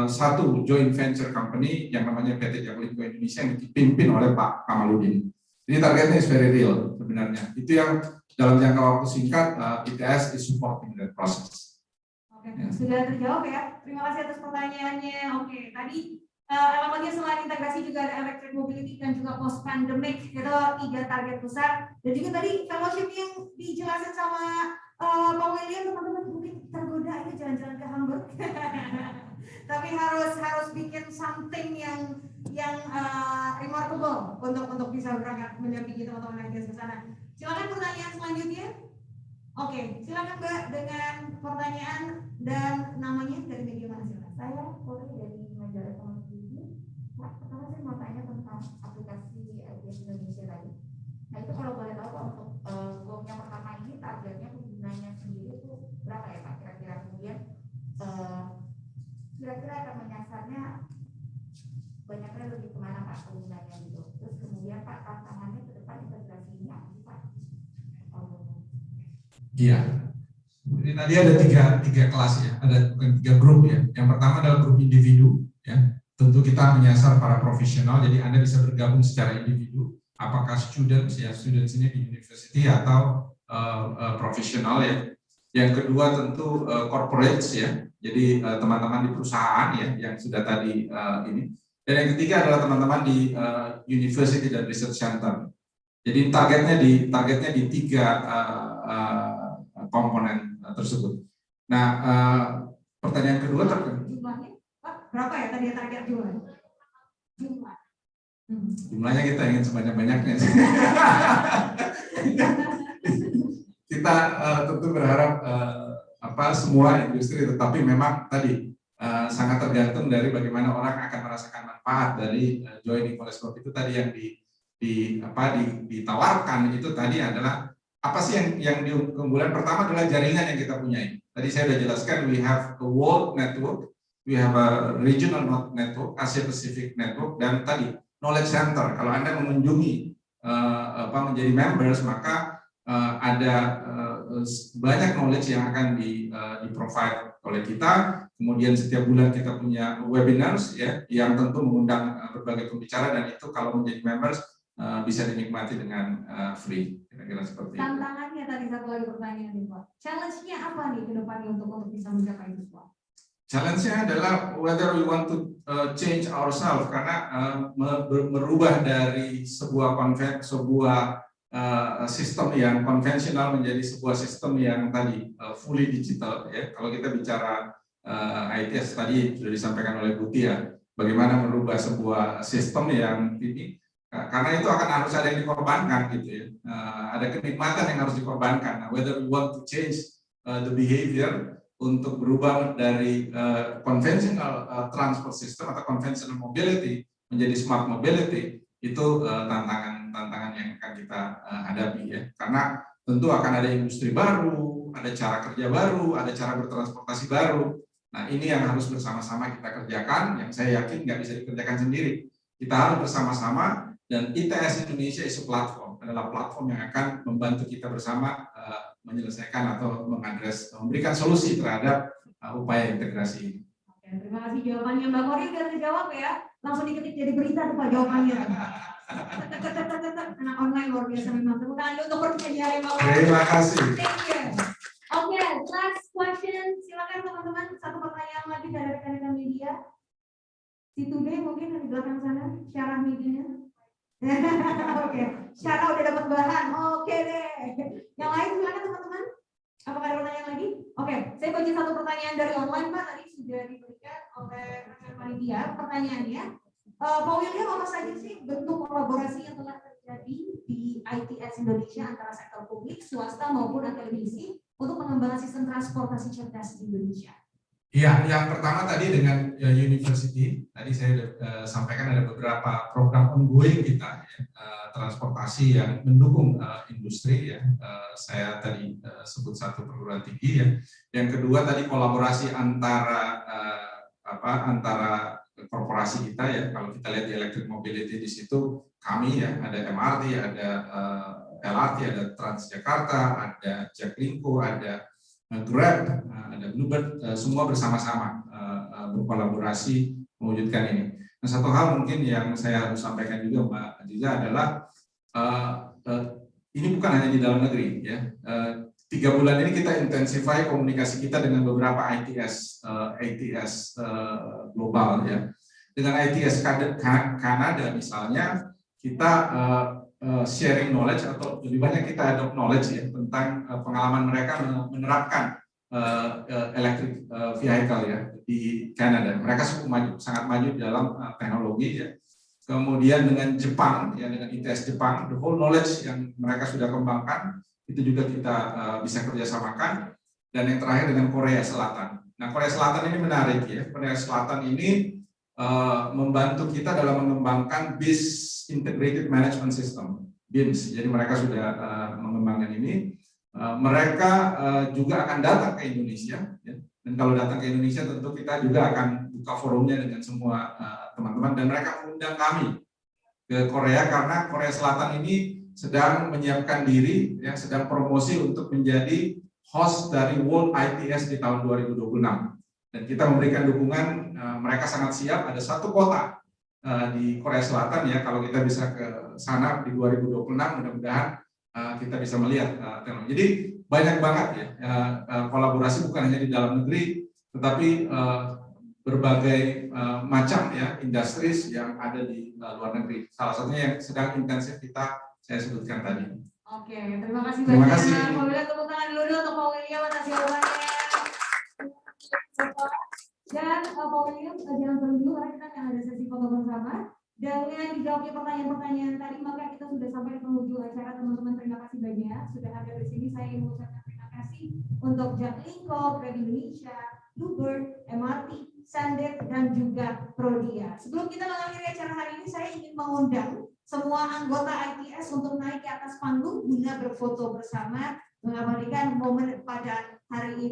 satu joint venture company yang namanya PT Jaklingko Indonesia yang dipimpin oleh Pak Kamaludin. Jadi targetnya is very real sebenarnya. Itu yang dalam jangka waktu singkat ITS is supporting that process. Oke, sudah terjawab ya. Terima kasih atas pertanyaannya. Oke, tadi elemennya selain integrasi juga ada electric mobility dan juga post pandemic. Itu 3 target besar. Dan juga tadi fellowship yang dijelasin sama Pak William, teman-teman mungkin tergoda itu jalan-jalan ke Hamburg. Tapi harus bikin something yang remarkable untuk bisa berangkat mendampingi teman-teman yang di sana. Silakan pertanyaan selanjutnya. Oke, silakan Mbak dengan pertanyaan dan namanya dari media mana silakan. Saya Polri dari Majalah Ekonomi TV. Nah, pertama saya mau tanya tentang aplikasi ITS Indonesia tadi. Nah itu kalau boleh tahu Pak, untuk GOM yang pertama ini targetnya penggunanya sendiri itu berapa ya Pak kira-kira, kemudian kira-kira akan menyasarnya banyaknya lebih kemana Pak penggunanya gitu. Terus kemudian Pak tantangannya ke depan integrasi ini apa sih Pak? Iya. Jadi tadi ada tiga kelas ya, ada 3 grup ya. Yang pertama adalah grup individu ya. Tentu kita menyasar para profesional, jadi Anda bisa bergabung secara individu. Apakah students ya, students ini di university atau profesional ya. Yang kedua tentu corporates ya. Jadi teman-teman di perusahaan ya yang sudah tadi ini. Dan yang ketiga adalah teman-teman di university dan research center. Jadi targetnya di 3 komponen tersebut. Nah, pertanyaan kedua jumlahnya Pak, berapa ya tadi target jumlah? Jumlahnya kita ingin sebanyak-banyaknya. Kita tentu berharap semua industri, tetapi memang tadi sangat tergantung dari bagaimana orang akan merasakan manfaat dari joining. Oleh sebab itu tadi yang ditawarkan itu tadi adalah apa sih yang keunggulan pertama adalah jaringan yang kita punyai. Tadi saya sudah jelaskan, we have a world network, we have a regional network, Asia Pacific network, dan tadi knowledge center. Kalau Anda mengunjungi menjadi members, maka ada banyak knowledge yang akan di-provide oleh kita. Kemudian setiap bulan kita punya webinars ya, yang tentu mengundang berbagai pembicara, dan itu kalau menjadi members bisa dinikmati dengan free, kira-kira seperti itu. Tantangannya tadi satu lagi pertanyaan nih Pak. Challenge-nya apa nih ke depannya untuk bisa mencapai itu Pak? Challenge-nya adalah whether we want to change ourselves, karena merubah dari sebuah sistem yang konvensional menjadi sebuah sistem yang tadi fully digital. Ya. Kalau kita bicara ITS tadi sudah disampaikan oleh Bu Tia, bagaimana merubah sebuah sistem yang ini, karena itu akan harus ada yang dikorbankan gitu ya. Ada kenikmatan yang harus dikorbankan. Nah, whether we want to change the behavior untuk berubah dari conventional transport system atau conventional mobility menjadi smart mobility, itu tantangan yang akan kita hadapi ya. Karena tentu akan ada industri baru, ada cara kerja baru, ada cara bertransportasi baru. Nah, ini yang harus bersama-sama kita kerjakan, yang saya yakin nggak bisa dikerjakan sendiri. Kita harus bersama-sama, dan ITS Indonesia is a platform, adalah platform yang akan membantu kita bersama menyelesaikan atau memberikan solusi terhadap upaya integrasi ini. Oke, terima kasih jawabannya Mbak Kori udah terjawab ya. Langsung diketik jadi berita tuh Pak jawabannya. Anak online luar biasa memang. Tepuk tangan dulu untuk pertanyaannya Mbak Kori. Terima kasih. Thank you. Oke, last question. Silakan teman-teman, satu pertanyaan lagi dari rekan-rekan media. Si Today mungkin di belakang sana, syarah medianya. Oke, syarah udah dapat bahan. Oke deh. Yang lain silakan teman-teman. Apakah ada pertanyaan lagi? Oke, saya baca satu pertanyaan dari online Pak, tadi sudah diberikan oleh rekan panitia. Pertanyaannya, Pak William, apa saja sih bentuk kolaborasi yang telah terjadi di ITS Indonesia antara sektor publik, swasta maupun akademisi untuk pengembangan sistem transportasi cerdas di Indonesia? Ya, yang pertama tadi dengan university, tadi saya sampaikan ada beberapa program ongoing kita, ya, transportasi yang mendukung industri, ya. Saya tadi sebut satu perguruan tinggi, ya. Yang kedua tadi kolaborasi antara antara korporasi kita, ya. Kalau kita lihat di electric mobility di situ kami, ya, ada MRT, ada LRT, ada Transjakarta, ada Jaklingko, ada Grab, ada Bluebird, semua bersama-sama berkolaborasi mewujudkan ini. Nah, satu hal mungkin yang saya harus sampaikan juga Mbak Aziza adalah ini bukan hanya di dalam negeri, ya. 3 bulan ini kita intensify komunikasi kita dengan beberapa ITS global, ya. Dengan ITS Kanada misalnya, kita sharing knowledge atau lebih banyak kita adopt knowledge, ya, tentang pengalaman mereka menerapkan electric vehicle, ya, di Kanada. Mereka sangat maju dalam teknologi, ya. Kemudian dengan Jepang, ya, dengan ITS Jepang, the whole knowledge yang mereka sudah kembangkan itu juga kita bisa kerjasamakan. Dan yang terakhir dengan Korea Selatan. Nah, Korea Selatan ini menarik, ya. Korea Selatan ini membantu kita dalam mengembangkan BIS Integrated Management System, BIMS. Jadi mereka sudah mengembangkan ini. Mereka juga akan datang ke Indonesia, ya. Dan kalau datang ke Indonesia tentu kita juga akan buka forumnya dengan semua teman-teman, dan mereka mengundang kami ke Korea karena Korea Selatan ini sedang menyiapkan diri, ya, sedang promosi untuk menjadi host dari World ITS di tahun 2026. Dan kita memberikan dukungan, mereka sangat siap. Ada satu kota di Korea Selatan, ya, kalau kita bisa ke sana di 2026, mudah-mudahan kita bisa melihat teknologi. Jadi banyak banget, ya, kolaborasi bukan hanya di dalam negeri, tetapi berbagai macam, ya, industries yang ada di luar negeri. Salah satunya yang sedang intensif saya sebutkan tadi. Oke, terima kasih Terima banyak. kasih. Pak William, tepuk tangan dulu untuk Pak William atas jawabannya. Dan Pak William, jangan berhenti karena kita akan ada sesi foto bersama. Dengan dijawabnya pertanyaan-pertanyaan tadi, maka kita sudah sampai di penghujung acara. Teman-teman, terima kasih banyak sudah hadir di sini. Saya ingin mengucapkan terima kasih untuk Jaklingko, Grab Indonesia, Bluebird, MRT, Sandet, dan juga Prodia. Sebelum kita mengakhiri acara hari ini, saya ingin mengundang semua anggota ITS untuk naik ke atas panggung guna berfoto bersama mengabadikan momen pada hari ini.